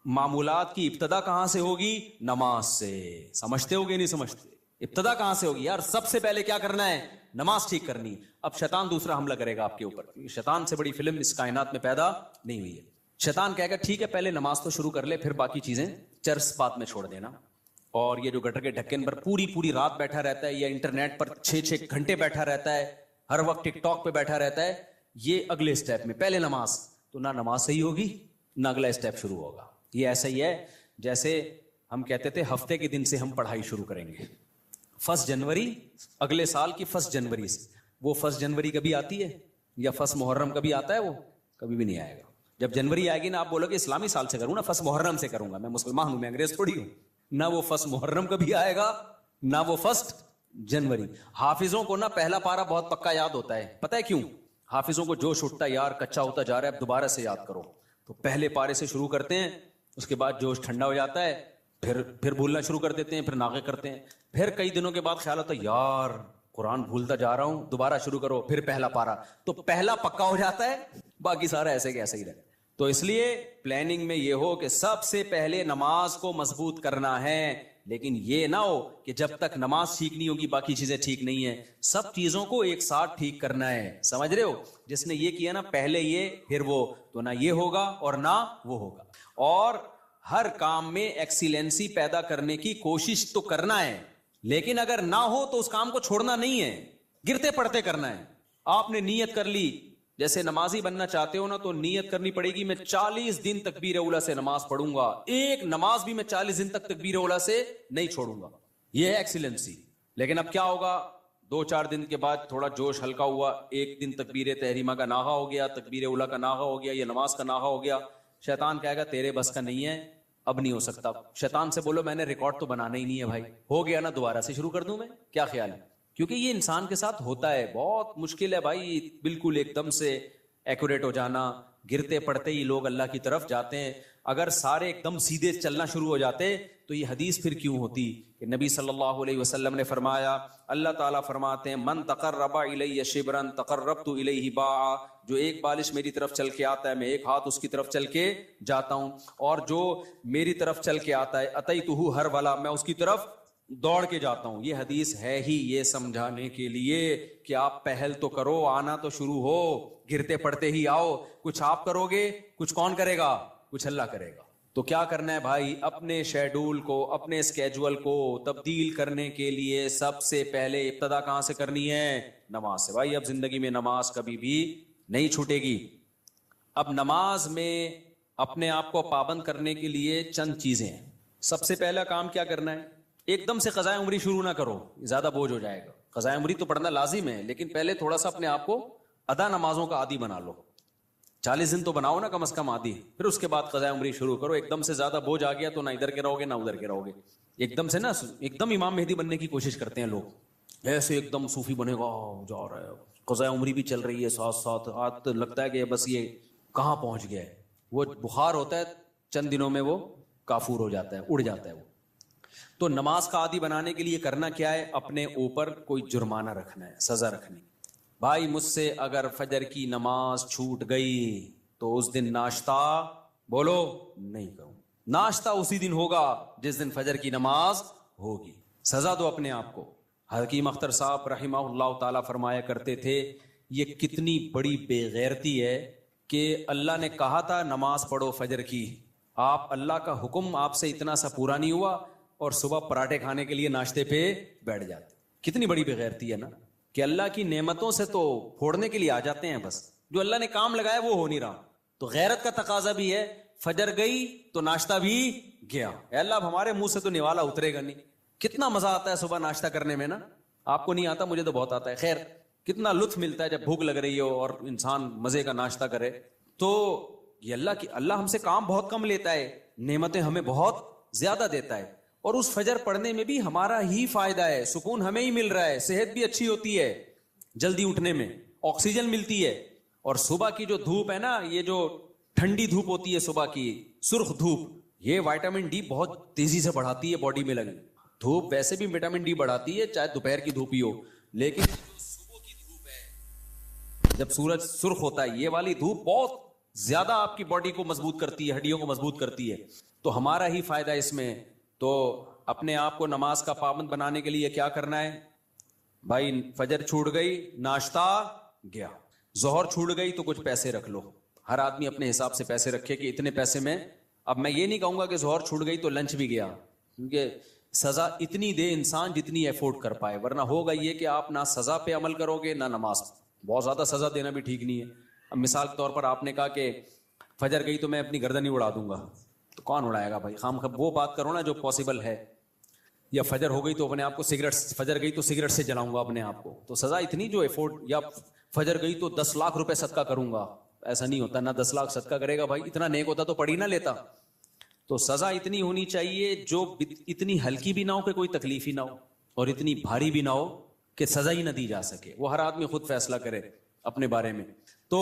معمولات کی ابتدا کہاں سے ہوگی؟ نماز سے، سمجھتے ہوگے نہیں سمجھتے؟ ابتدا کہاں سے ہوگی یار؟ سب سے پہلے کیا کرنا ہے؟ نماز ٹھیک کرنی، اب شیطان دوسرا حملہ کرے گا آپ کے اوپر، شیطان سے بڑی فلم اس کائنات میں پیدا نہیں ہوئی ہے، شیطان کہے گا ٹھیک ہے پہلے نماز تو شروع کر لے، پھر باقی چیزیں چرس بات میں چھوڑ دینا، اور یہ جو گٹر کے ڈھکن پر پوری رات بیٹھا رہتا ہے، یا انٹرنیٹ پر 6 گھنٹے بیٹھا رہتا ہے، ہر وقت ٹک ٹاک پہ بیٹھا رہتا ہے، یہ اگلے اسٹیپ میں، پہلے نماز، تو نہ نماز صحیح ہوگی نہ اگلا اسٹیپ شروع ہوگا۔ یہ ایسا ہی ہے جیسے ہم کہتے تھے ہفتے کے دن سے ہم پڑھائی شروع کریں گے، 1 جنوری، اگلے سال کی 1 جنوری سے، وہ 1 جنوری کبھی آتی ہے یا 1 محرم کبھی آتا ہے؟ وہ کبھی بھی نہیں آئے گا، جب جنوری آئے گی نا آپ بولو کہ اسلامی سال سے کروں نا، 1 محرم سے کروں گا، میں مسلمان ہوں، میں انگریز تھوڑی ہوں، نہ وہ 1 محرم کبھی آئے گا نہ وہ 1 جنوری۔ حافظوں کو نا پہلا پارہ بہت پکا یاد ہوتا ہے، پتہ ہے کیوں؟ حافظوں کو جوش اٹھتا ہے، یار کچا ہوتا جا رہا ہے، اب دوبارہ سے یاد کرو، تو پہلے پارے سے شروع کرتے ہیں، اس کے بعد جوش ٹھنڈا ہو جاتا ہے, پھر بھولنا شروع کر دیتے ہیں, پھر ناغے کرتے ہیں. پھر کئی دنوں کے بعد خیال ہوتا ہے یار قرآن بھولتا جا رہا ہوں, دوبارہ شروع کرو, پھر پہلا پارا, تو پہلا پکا ہو جاتا ہے, باقی سارا ایسے کہ ایسے ہی رہے. تو اس لیے پلاننگ میں یہ ہو کہ سب سے پہلے نماز کو مضبوط کرنا ہے, لیکن یہ نہ ہو کہ جب تک نماز ٹھیک نہیں ہوگی باقی چیزیں ٹھیک نہیں ہیں. سب چیزوں کو ایک ساتھ ٹھیک کرنا ہے, سمجھ رہے ہو؟ جس نے یہ کیا نا پہلے یہ پھر وہ, تو نہ یہ ہوگا اور نہ وہ ہوگا. اور ہر کام میں ایکسیلنسی پیدا کرنے کی کوشش تو کرنا ہے, لیکن اگر نہ ہو تو اس کام کو چھوڑنا نہیں ہے, گرتے پڑتے کرنا ہے. آپ نے نیت کر لی, جیسے نمازی بننا چاہتے ہو نا تو نیت کرنی پڑے گی میں 40 دن تکبیر اولیٰ سے نماز پڑھوں گا, ایک نماز بھی میں 40 دن تک تکبیر اولیٰ سے نہیں چھوڑوں گا. یہ ہے ایکسیلنسی. لیکن اب کیا ہوگا, 2-4 دن کے بعد تھوڑا جوش ہلکا ہوا, ایک دن تکبیر تحریمہ کا ناغہ ہو گیا, تکبیر اولیٰ کا ناغہ ہو گیا, یہ نماز کا ناغہ ہو گیا. شیطان کہے گا تیرے بس کا نہیں ہے, اب نہیں ہو سکتا. شیطان سے بولو میں نے ریکارڈ تو بنانا ہی نہیں ہے بھائی, ہو گیا نا دوبارہ سے شروع کر دوں میں, کیا خیال ہے؟ کیونکہ یہ انسان کے ساتھ ہوتا ہے, بہت مشکل ہے بھائی بالکل ایک دم سے ایکوریٹ ہو جانا. گرتے پڑتے ہی لوگ اللہ کی طرف جاتے ہیں. اگر سارے ایک دم سیدھے چلنا شروع ہو جاتے تو یہ حدیث پھر کیوں ہوتی کہ نبی صلی اللہ علیہ وسلم نے فرمایا, اللہ تعالیٰ فرماتے ہیں من تقرب الی شبرا تقربت الیہ باعا, جو ایک بالش میری طرف چل کے آتا ہے میں ایک ہاتھ اس کی طرف چل کے جاتا ہوں, اور جو میری طرف چل کے آتا ہے اتیتہ ہرولا, میں اس کی طرف دوڑ کے جاتا ہوں. یہ حدیث ہے ہی یہ سمجھانے کے لیے کہ آپ پہل تو کرو, آنا تو شروع ہو, گرتے پڑتے ہی آؤ. کچھ آپ کرو گے, کچھ کون کرے گا؟ کچھ اللہ کرے گا. تو کیا کرنا ہے بھائی, اپنے شیڈول کو, اپنے اسکیجول کو تبدیل کرنے کے لیے سب سے پہلے ابتدا کہاں سے کرنی ہے؟ نماز سے. بھائی اب زندگی میں نماز کبھی بھی نہیں چھوٹے گی. اب نماز میں اپنے آپ کو پابند کرنے کے لیے چند چیزیں ہیں. سب سے پہلا کام کیا کرنا ہے, ایک دم سے قضائے عمری شروع نہ کرو, زیادہ بوجھ ہو جائے گا. قضائے عمری تو پڑھنا لازم ہے, لیکن پہلے تھوڑا سا اپنے آپ کو ادا نمازوں کا عادی بنا لو. 40 دن تو بناؤ نا کم از کم عادی, پھر اس کے بعد قضائے عمری شروع کرو. ایک دم سے زیادہ بوجھ آ گیا تو نہ ادھر کے رہو گے نہ ادھر کے رہو گے. ایک دم سے نا ایک دم امام مہدی بننے کی کوشش کرتے ہیں لوگ, ایسے ایک دم صوفی بنے گا, جا رہا ہے, قضائے عمری بھی چل رہی ہے ساتھ ساتھ, آج لگتا ہے کہ بس یہ کہاں پہنچ گیا ہے. وہ بخار ہوتا ہے, چند دنوں میں وہ کافور ہو جاتا ہے, اڑ جاتا ہے وہ. تو نماز کا عادی بنانے کے لیے کرنا کیا ہے, اپنے اوپر کوئی جرمانہ رکھنا ہے, سزا رکھنی. بھائی مجھ سے اگر فجر کی نماز چھوٹ گئی تو اس دن ناشتہ بولو نہیں کروں. ناشتہ اسی دن ہوگا جس دن فجر کی نماز ہوگی. سزا دو اپنے آپ کو. حکیم اختر صاحب رحمہ اللہ تعالیٰ فرمایا کرتے تھے, یہ کتنی بڑی بے غیرتی ہے کہ اللہ نے کہا تھا نماز پڑھو فجر کی, آپ اللہ کا حکم آپ سے اتنا سا پورا نہیں ہوا اور صبح پراٹھے کھانے کے لیے ناشتے پہ بیٹھ جاتے. کتنی بڑی بے غیرتی ہے نا, کہ اللہ کی نعمتوں سے تو پھوڑنے کے لیے آ جاتے ہیں, بس جو اللہ نے کام لگایا وہ ہو نہیں رہا. تو غیرت کا تقاضا بھی ہے, فجر گئی تو ناشتہ بھی گیا. اے اللہ اب ہمارے منہ سے تو نوالا اترے گا نہیں. کتنا مزہ آتا ہے صبح ناشتہ کرنے میں نا, آپ کو نہیں آتا, مجھے تو بہت آتا ہے. خیر کتنا لطف ملتا ہے جب بھوک لگ رہی ہو اور انسان مزے کا ناشتہ کرے. تو یہ اللہ ہم سے کام بہت کم لیتا ہے, نعمتیں ہمیں بہت زیادہ دیتا ہے. اور اس فجر پڑھنے میں بھی ہمارا ہی فائدہ ہے, سکون ہمیں ہی مل رہا ہے, صحت بھی اچھی ہوتی ہے, جلدی اٹھنے میں آکسیجن ملتی ہے. اور صبح کی جو دھوپ ہے نا, یہ جو ٹھنڈی دھوپ ہوتی ہے صبح کی, سرخ دھوپ, یہ وائٹامن ڈی بہت تیزی سے بڑھاتی ہے باڈی میں لگی. دھوپ ویسے بھی وٹامن ڈی بڑھاتی ہے چاہے دوپہر کی دھوپ ہی ہو, لیکن صبح کی دھوپ ہے جب سورج سرخ ہوتا ہے, یہ والی دھوپ بہت زیادہ آپ کی باڈی کو مضبوط کرتی ہے, ہڈیوں کو مضبوط کرتی ہے. تو ہمارا ہی فائدہ اس میں. تو اپنے آپ کو نماز کا پابند بنانے کے لیے کیا کرنا ہے بھائی, فجر چھوٹ گئی ناشتہ گیا, ظہر چھوٹ گئی تو کچھ پیسے رکھ لو. ہر آدمی اپنے حساب سے پیسے رکھے کہ اتنے پیسے میں. اب میں یہ نہیں کہوں گا کہ ظہر چھوٹ گئی تو لنچ بھی گیا, کیونکہ سزا اتنی دے انسان جتنی افورڈ کر پائے, ورنہ ہوگا یہ کہ آپ نہ سزا پہ عمل کرو گے نہ نماز. بہت زیادہ سزا دینا بھی ٹھیک نہیں ہے. اب مثال کے طور پر آپ نے کہا کہ فجر گئی تو میں اپنی گردن ہی اڑا دوں گا, تو کون اڑائے گا بھائی؟ خام خب وہ بات کرو نا جو پاسبل ہے. یا فجر ہو گئی تو اپنے آپ کو سگریٹ, فجر گئی تو سگریٹ سے جلاؤں گا اپنے آپ کو, تو سزا اتنی جو افورڈ. یا فجر گئی تو 10 لاکھ روپے صدقہ کروں گا, ایسا نہیں ہوتا, نہ 10 لاکھ صدقہ کرے گا بھائی, اتنا نیک ہوتا تو پڑھ ہی نہ لیتا. تو سزا اتنی ہونی چاہیے جو اتنی ہلکی بھی نہ ہو کہ کوئی تکلیف ہی نہ ہو, اور اتنی بھاری بھی نہ ہو کہ سزا ہی نہ دی جا سکے. وہ ہر آدمی خود فیصلہ کرے اپنے بارے میں. تو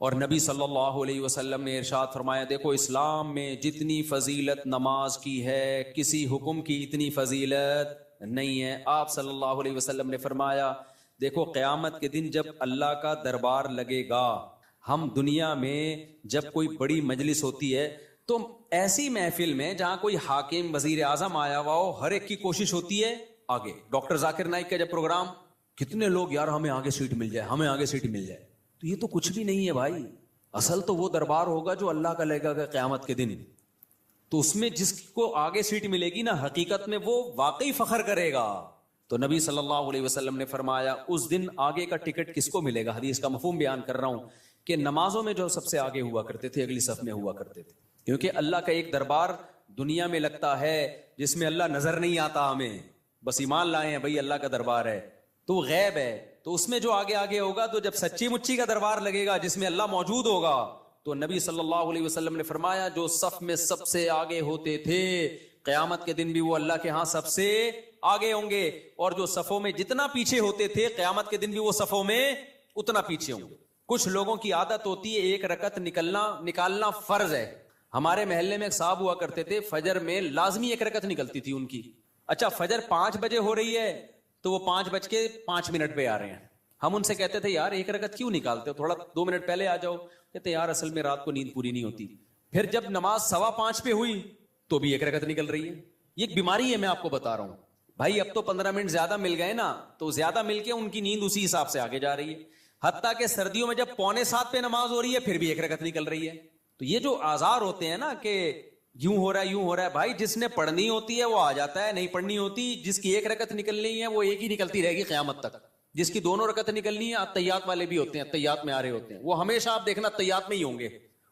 اور نبی صلی اللہ علیہ وسلم نے ارشاد فرمایا دیکھو اسلام میں جتنی فضیلت نماز کی ہے کسی حکم کی اتنی فضیلت نہیں ہے. آپ صلی اللہ علیہ وسلم نے فرمایا دیکھو قیامت کے دن جب اللہ کا دربار لگے گا, ہم دنیا میں جب کوئی بڑی مجلس ہوتی ہے تو ایسی محفل میں جہاں کوئی حاکم وزیر اعظم آیا ہوا ہو, ہر ایک کی کوشش ہوتی ہے آگے. ڈاکٹر ذاکر نائک کا جب پروگرام, کتنے لوگ یار ہمیں آگے سیٹ مل جائے, ہمیں آگے سیٹ مل جائے. تو یہ تو کچھ بھی نہیں ہے بھائی. اصل تو وہ دربار ہوگا جو اللہ کا لگے گا قیامت کے دن. تو اس میں جس کو آگے سیٹ ملے گی نا, حقیقت میں وہ واقعی فخر کرے گا. تو نبی صلی اللہ علیہ وسلم نے فرمایا اس دن آگے کا ٹکٹ کس کو ملے گا. حدیث کا مفہوم بیان کر رہا ہوں کہ نمازوں میں جو سب سے آگے ہوا کرتے تھے, اگلی صف میں ہوا کرتے تھے, کیونکہ اللہ کا ایک دربار دنیا میں لگتا ہے جس میں اللہ نظر نہیں آتا ہمیں, بس ایمان لائے ہیں بھائی اللہ کا دربار ہے تو وہ غیب ہے. تو اس میں جو آگے آگے ہوگا, تو جب سچی مچی کا دربار لگے گا جس میں اللہ موجود ہوگا, تو نبی صلی اللہ علیہ وسلم نے فرمایا جو صف میں سب سے آگے ہوتے تھے قیامت کے دن بھی وہ اللہ کے ہاں سب سے آگے ہوں گے, اور جو صفوں میں جتنا پیچھے ہوتے تھے قیامت کے دن بھی وہ صفوں میں اتنا پیچھے ہوں گے. کچھ لوگوں کی عادت ہوتی ہے ایک رکعت نکالنا فرض ہے. ہمارے محلے میں ایک صاحب ہوا کرتے تھے, فجر میں لازمی ایک رکعت نکلتی تھی ان کی. اچھا فجر 5 بجے ہو رہی ہے تو وہ 5:05 پہ آ رہے ہیں. ہم ان سے کہتے تھے یار ایک رکعت کیوں نکالتے ہو, تھوڑا 2 منٹ پہلے آ جاؤ. کہتے یار اصل میں رات کو نیند پوری نہیں ہوتی. پھر جب نماز 5:15 پہ ہوئی تو بھی ایک رکعت نکل رہی ہے. یہ ایک بیماری ہے, میں آپ کو بتا رہا ہوں بھائی. اب تو 15 منٹ زیادہ مل گئے نا, تو زیادہ مل کے ان کی نیند اسی حساب سے آگے جا رہی ہے. حتیٰ کہ سردیوں میں جب 6:45 پہ نماز ہو رہی ہے پھر بھی ایک رکعت نکل رہی ہے. تو یہ جو آزار ہوتے ہیں نا کہ یوں ہو رہا ہے یوں ہو رہا ہے, بھائی جس نے پڑھنی ہوتی ہے وہ آ جاتا ہے, نہیں پڑھنی ہوتی جس کی ایک رکعت نکلنی ہے وہ ایک ہی نکلتی رہے گی قیامت تک. جس کی 2 رکعت نکلنی ہے, اتحیات والے بھی ہوتے ہیں, اتحیات میں آ رہے ہوتے ہیں, وہ ہمیشہ آپ دیکھنا اتحیات میں ہی ہوں گے.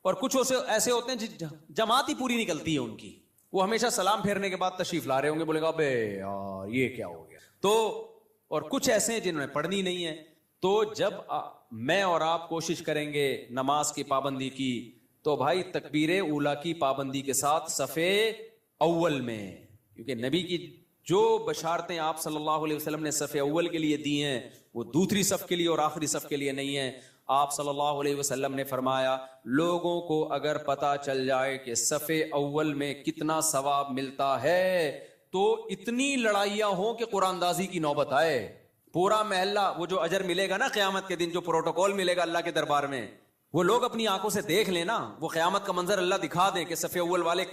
اور کچھ ایسے ہوتے ہیں جماعت ہی پوری نکلتی ہے ان کی, وہ ہمیشہ سلام پھیرنے کے بعد تشریف لا رہے ہوں گے, بولے گا بے یار یہ کیا ہو گیا. تو اور کچھ ایسے ہیں جنہوں نے پڑھنی نہیں ہے. تو جب میں اور آپ کوشش کریں گے نماز کی پابندی کی, تو بھائی تکبیر اولا کی پابندی کے ساتھ صف اول میں, کیونکہ نبی کی جو بشارتیں آپ صلی اللہ علیہ وسلم نے صف اول کے لیے دی ہیں وہ دوسری صف کے لیے اور آخری صف کے لیے نہیں ہیں. آپ صلی اللہ علیہ وسلم نے فرمایا لوگوں کو اگر پتا چل جائے کہ صف اول میں کتنا ثواب ملتا ہے تو اتنی لڑائیاں ہوں کہ قرآن اندازی کی نوبت آئے. پورا محلہ وہ جو اجر ملے گا نا قیامت کے دن, جو پروٹوکول ملے گا اللہ کے دربار میں, وہ لوگ اپنی آنکھوں سے دیکھ لینا, وہ قیامت کا منظر اللہ دکھا دیں کہ صف اول والے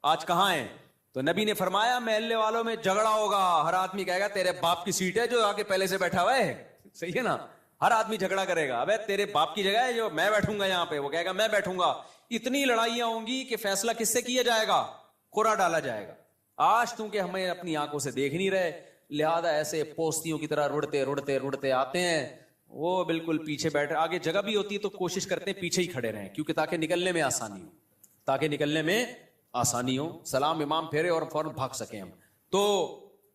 آج کہاں ہیں. تو نبی نے فرمایا محلے والوں میں جھگڑا ہوگا, ہر آدمی کہے گا تیرے باپ کی سیٹ ہے جو آگے پہلے سے بیٹھا ہوا ہے. صحیح ہے نا, ہر آدمی جھگڑا کرے گا, ابے تیرے باپ کی جگہ ہے جو میں بیٹھوں گا یہاں پہ, وہ کہے گا میں بیٹھوں گا. اتنی لڑائیاں ہوں گی کہ فیصلہ کس سے کیا جائے گا, قرعہ ڈالا جائے گا. آج تم کہ ہمیں اپنی آنکھوں سے دیکھ نہیں رہے, لہذا ایسے پوستیوں کی طرح رڑتے آتے ہیں, وہ بالکل پیچھے بیٹھے. آگے جگہ بھی ہوتی ہے تو کوشش کرتے ہیں پیچھے ہی کھڑے رہیں, کیونکہ تاکہ نکلنے میں آسانی ہو, سلام امام پھیرے اور فوراً بھاگ سکیں ہم. تو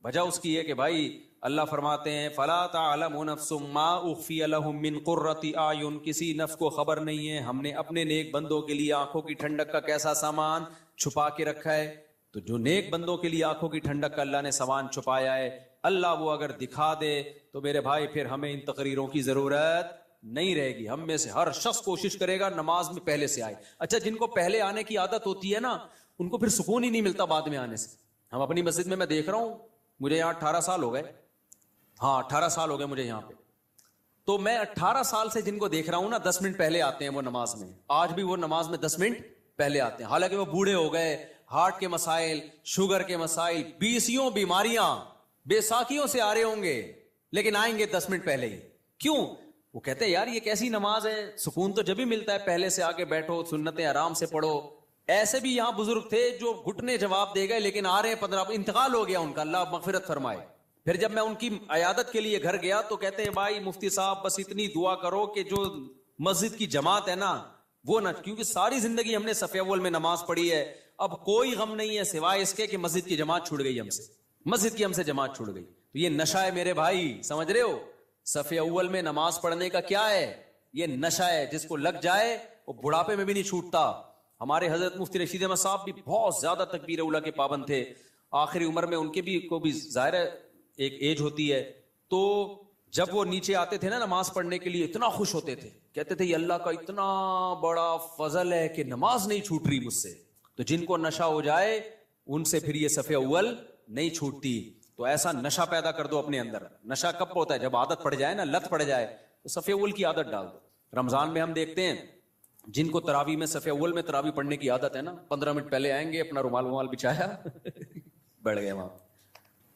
وجہ اس کی ہے کہ بھائی اللہ فرماتے ہیں فلا تعلم نفس ما اخفی لهم من قرۃ اعین, کسی نفس کو خبر نہیں ہے ہم نے اپنے نیک بندوں کے لیے آنکھوں کی ٹھنڈک کا کیسا سامان چھپا کے رکھا ہے. تو جو نیک بندوں کے لیے آنکھوں کی ٹھنڈک کا اللہ نے سامان چھپایا ہے, اللہ وہ اگر دکھا دے تو میرے بھائی پھر ہمیں ان تقریروں کی ضرورت نہیں رہے گی. ہم میں سے ہر شخص کوشش کرے گا نماز میں پہلے سے آئے. اچھا جن کو پہلے آنے کی عادت ہوتی ہے نا, ان کو پھر سکون ہی نہیں ملتا بعد میں آنے سے. ہم اپنی مسجد میں دیکھ رہا ہوں, مجھے یہاں 18 سال ہو گئے, 18 سال ہو گئے مجھے یہاں پہ. تو میں 18 سال سے جن کو دیکھ رہا ہوں نا 10 منٹ پہلے آتے ہیں وہ نماز میں, آج بھی وہ نماز میں 10 منٹ پہلے آتے ہیں. حالانکہ وہ بوڑھے ہو گئے, ہارٹ کے مسائل, شوگر کے مسائل, 20 بیماریاں, بے ساکھیوں سے آ رہے ہوں گے, لیکن آئیں گے 10 منٹ پہلے ہی. کیوں؟ وہ کہتے ہیں یار یہ کیسی نماز ہے, سکون تو جب ہی ملتا ہے پہلے سے آ کے بیٹھو, سنتیں آرام سے پڑھو. ایسے بھی یہاں بزرگ تھے جو گھٹنے جواب دے گئے, لیکن آ رہے ہیں 15, انتقال ہو گیا ان کا, اللہ مغفرت فرمائے. پھر جب میں ان کی عیادت کے لیے گھر گیا تو کہتے ہیں بھائی مفتی صاحب بس اتنی دعا کرو کہ جو مسجد کی جماعت ہے نا وہ نہ, کیونکہ ساری زندگی ہم نے صف اول میں نماز پڑھی ہے, اب کوئی غم نہیں ہے سوائے اس کے کہ مسجد کی جماعت چھوٹ گئی ہم سے, مسجد کی ہم سے جماعت چھوٹ گئی. تو یہ نشہ ہے میرے بھائی, سمجھ رہے ہو؟ صف اول میں نماز پڑھنے کا کیا ہے, یہ نشہ ہے, جس کو لگ جائے وہ بڑھاپے میں بھی نہیں چھوٹتا. ہمارے حضرت مفتی رشید احمد صاحب بھی بہت زیادہ تکبیر اولا کے پابند تھے, آخری عمر میں ان کے بھی کو بھی ظاہر ہے ایک ایج ہوتی ہے. تو جب وہ نیچے آتے تھے نا نماز پڑھنے کے لیے اتنا خوش ہوتے تھے, کہتے تھے یہ اللہ کا اتنا بڑا فضل ہے کہ نماز نہیں چھوٹ رہی مجھ سے. تو جن کو نشہ ہو جائے ان سے پھر یہ صف اول نہیں چھوٹتی. تو ایسا نشہ پیدا کر دو اپنے اندر. نشہ کب ہوتا ہے؟ جب عادت پڑ جائے نا, لت پڑ جائے, تو صف اول کی عادت ڈال دو. رمضان میں ہم دیکھتے ہیں جن کو تراویح میں صف اول میں تراویح پڑھنے کی عادت ہے نا, 15 منٹ پہلے آئیں گے, اپنا رومال بچھایا بیٹھ گئے وہاں.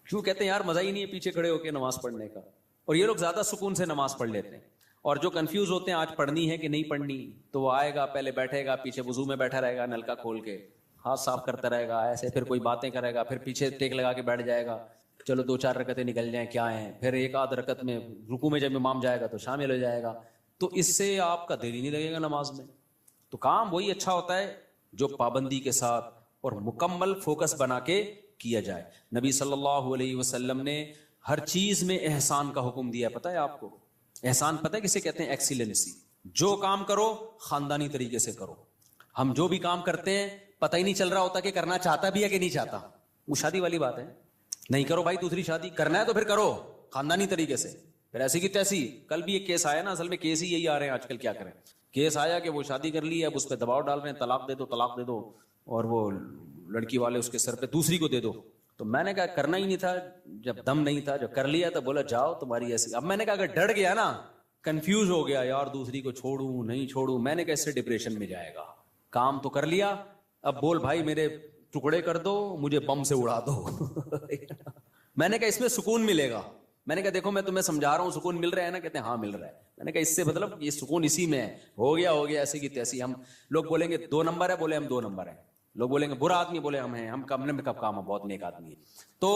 کیوں؟ کہتے ہیں یار مزہ ہی نہیں ہے پیچھے کھڑے ہو کے نماز پڑھنے کا. اور یہ لوگ زیادہ سکون سے نماز پڑھ لیتے ہیں. اور جو کنفیوز ہوتے ہیں آج پڑھنی ہے کہ نہیں پڑھنی, تو وہ آئے گا, پہلے بیٹھے گا, پیچھے وضو میں بیٹھا رہے گا, نلکا کھول کے ہاتھ صاف کرتا رہے گا ایسے, پھر کوئی باتیں کرے گا, پھر پیچھے ٹیک لگا کے بیٹھ جائے گا, چلو 2-4 رکعتیں نکل جائیں کیا ہیں, پھر ایک آدھ رکعت میں رکوع میں جب امام جائے گا تو شامل ہو جائے گا. تو اس سے آپ کا دل ہی نہیں لگے گا نماز میں. تو کام وہی اچھا ہوتا ہے جو پابندی کے ساتھ اور مکمل فوکس بنا کے کیا جائے. نبی صلی اللہ علیہ وسلم نے ہر چیز میں احسان کا حکم دیا. پتہ ہے آپ کو احسان پتہ ہے کسے کہتے ہیں؟ ایکسیلنسی. جو کام کرو خاندانی طریقے سے کرو. ہم جو بھی کام کرتے ہیں پتہ ہی نہیں چل رہا ہوتا کہ کرنا چاہتا بھی ہے کہ نہیں چاہتا. وہ شادی والی بات ہے, نہیں کرو بھائی دوسری شادی, کرنا ہے تو پھر کرو خاندانی طریقے سے. پھر ایسی کی تیسی. کل بھی ایک کیس آیا نا, اصل میں کیس ہی یہی آ رہے ہیں آج کل, کیا کریں. کیس آیا کہ وہ شادی کر لی, اب اس پہ دباؤ ڈال رہے ہیں طلاق دے دو طلاق دے دو, اور وہ لڑکی والے اس کے سر پہ دوسری کو دے دو. تو میں نے کہا کرنا ہی نہیں تھا جب دم نہیں تھا, جب کر لیا تو بولا جاؤ تمہاری ایسی. اب میں نے کہا اگر ڈر گیا نا, کنفیوز ہو گیا یار دوسری کو چھوڑوں نہیں چھوڑوں, میں نے کہا اس سے ڈپریشن میں جائے گا. کام تو کر لیا, اب بول بھائی میرے ٹکڑے کر دو, مجھے بم سے اڑا دو. میں نے کہا اس میں سکون ملے گا. میں نے کہا دیکھو میں تمہیں سمجھا رہا ہوں, سکون مل رہا ہے نا؟ کہتے ہیں ہاں مل رہا ہے. میں نے کہا اس سے مطلب یہ سکون اسی میں ہے. ہو گیا ایسی کی تیسی. ہم لوگ بولیں گے 2 نمبر ہے, بولے ہم 2 نمبر ہیں. لوگ بولیں گے برا آدمی, بولے ہم ہیں, ہم کم میں کب کام ہے, بہت نیک آدمی ہے. تو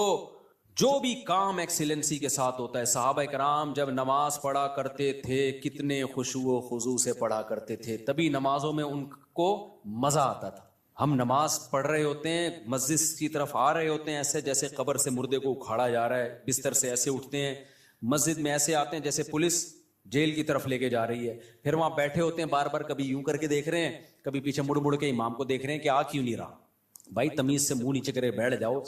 جو بھی کام ایکسیلنسی کے ساتھ ہوتا ہے. صحابہ کرام جب نماز پڑھا کرتے تھے کتنے خشوع و خضوع سے پڑھا کرتے تھے, تبھی نمازوں میں ان کو مزہ آتا تھا. ہم نماز پڑھ رہے ہوتے ہیں, مسجد کی طرف آ رہے ہوتے ہیں ایسے جیسے قبر سے مردے کو اکھاڑا جا رہا ہے, بستر سے ایسے اٹھتے ہیں, مسجد میں ایسے آتے ہیں جیسے پولیس جیل کی طرف لے کے جا رہی ہے. پھر وہاں بیٹھے ہوتے ہیں بار بار, کبھی یوں کر کے دیکھ رہے ہیں, کبھی پیچھے مڑ مڑ کے امام کو دیکھ رہے ہیں کہ آ کیوں نہیں رہا. بھائی تمیز سے منہ نیچے کرے بیٹھ جاؤ,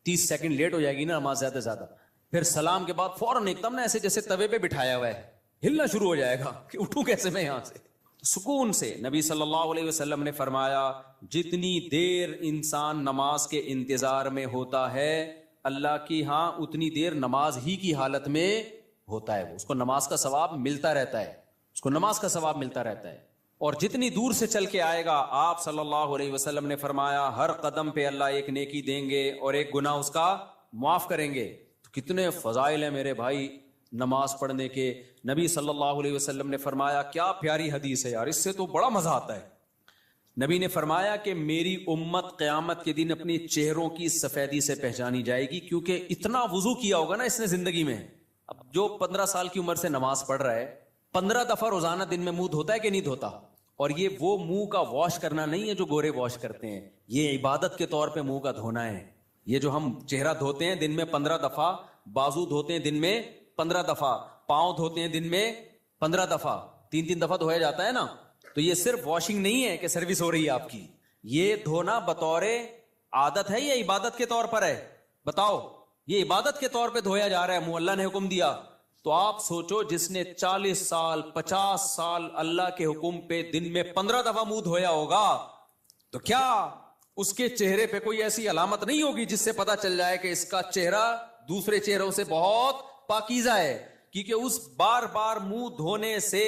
30 سیکنڈ لیٹ ہو جائے گی نا نماز زیادہ سے زیادہ. پھر سلام کے بعد فوراً ایک دم نا ایسے جیسے توے پہ بٹھایا ہوا ہے, ہلنا شروع ہو جائے گا کہ اٹھوں کیسے میں یہاں سے. سکون سے. نبی صلی اللہ علیہ وسلم نے فرمایا جتنی دیر انسان نماز کے انتظار میں ہوتا ہے اللہ کی ہاں اتنی دیر نماز ہی کی حالت میں ہوتا ہے. اس کو نماز کا ثواب ملتا رہتا ہے, اس کو نماز کا ثواب ملتا رہتا ہے. اور جتنی دور سے چل کے آئے گا, آپ صلی اللہ علیہ وسلم نے فرمایا ہر قدم پہ اللہ ایک نیکی دیں گے اور ایک گناہ اس کا معاف کریں گے. تو کتنے فضائل ہیں میرے بھائی نماز پڑھنے کے. نبی صلی اللہ علیہ وسلم نے فرمایا, کیا پیاری حدیث ہے یار, اس سے تو بڑا مزہ آتا ہے. نبی نے فرمایا کہ میری امت قیامت کے دن اپنی چہروں کی سفیدی سے پہچانی جائے گی, کیونکہ اتنا وضو کیا ہوگا نا اس نے زندگی میں. اب جو 15 سال کی عمر سے نماز پڑھ رہا ہے, 15 دفعہ روزانہ دن میں منہ دھوتا ہے کہ نہیں دھوتا. اور یہ وہ منہ کا واش کرنا نہیں ہے جو گورے واش کرتے ہیں, یہ عبادت کے طور پہ منہ کا دھونا ہے. یہ جو ہم چہرہ دھوتے ہیں دن میں 15 دفعہ, بازو دھوتے ہیں دن میں 15 دفعہ, پاؤں دھوتے ہیں دن میں 15 دفعہ, 3 دفعہ دھویا جاتا ہے نا. تو یہ صرف واشنگ نہیں ہے کہ سروس ہو رہی ہے آپ کی, یہ دھونا بطور عادت ہے یا عبادت کے طور پر ہے؟ بتاؤ. یہ عبادت کے طور پہ دھویا جا رہا ہے, منہ اللہ نے حکم دیا. تو آپ سوچو جس نے 40 سال 50 سال اللہ کے حکم پہ دن میں 15 دفعہ منہ دھویا ہوگا, تو کیا اس کے چہرے پہ کوئی ایسی علامت نہیں ہوگی جس سے پتا چل جائے کہ اس کا چہرہ دوسرے چہروں سے بہت پاکیزہ ہے؟ کیونکہ اس بار بار منہ دھونے سے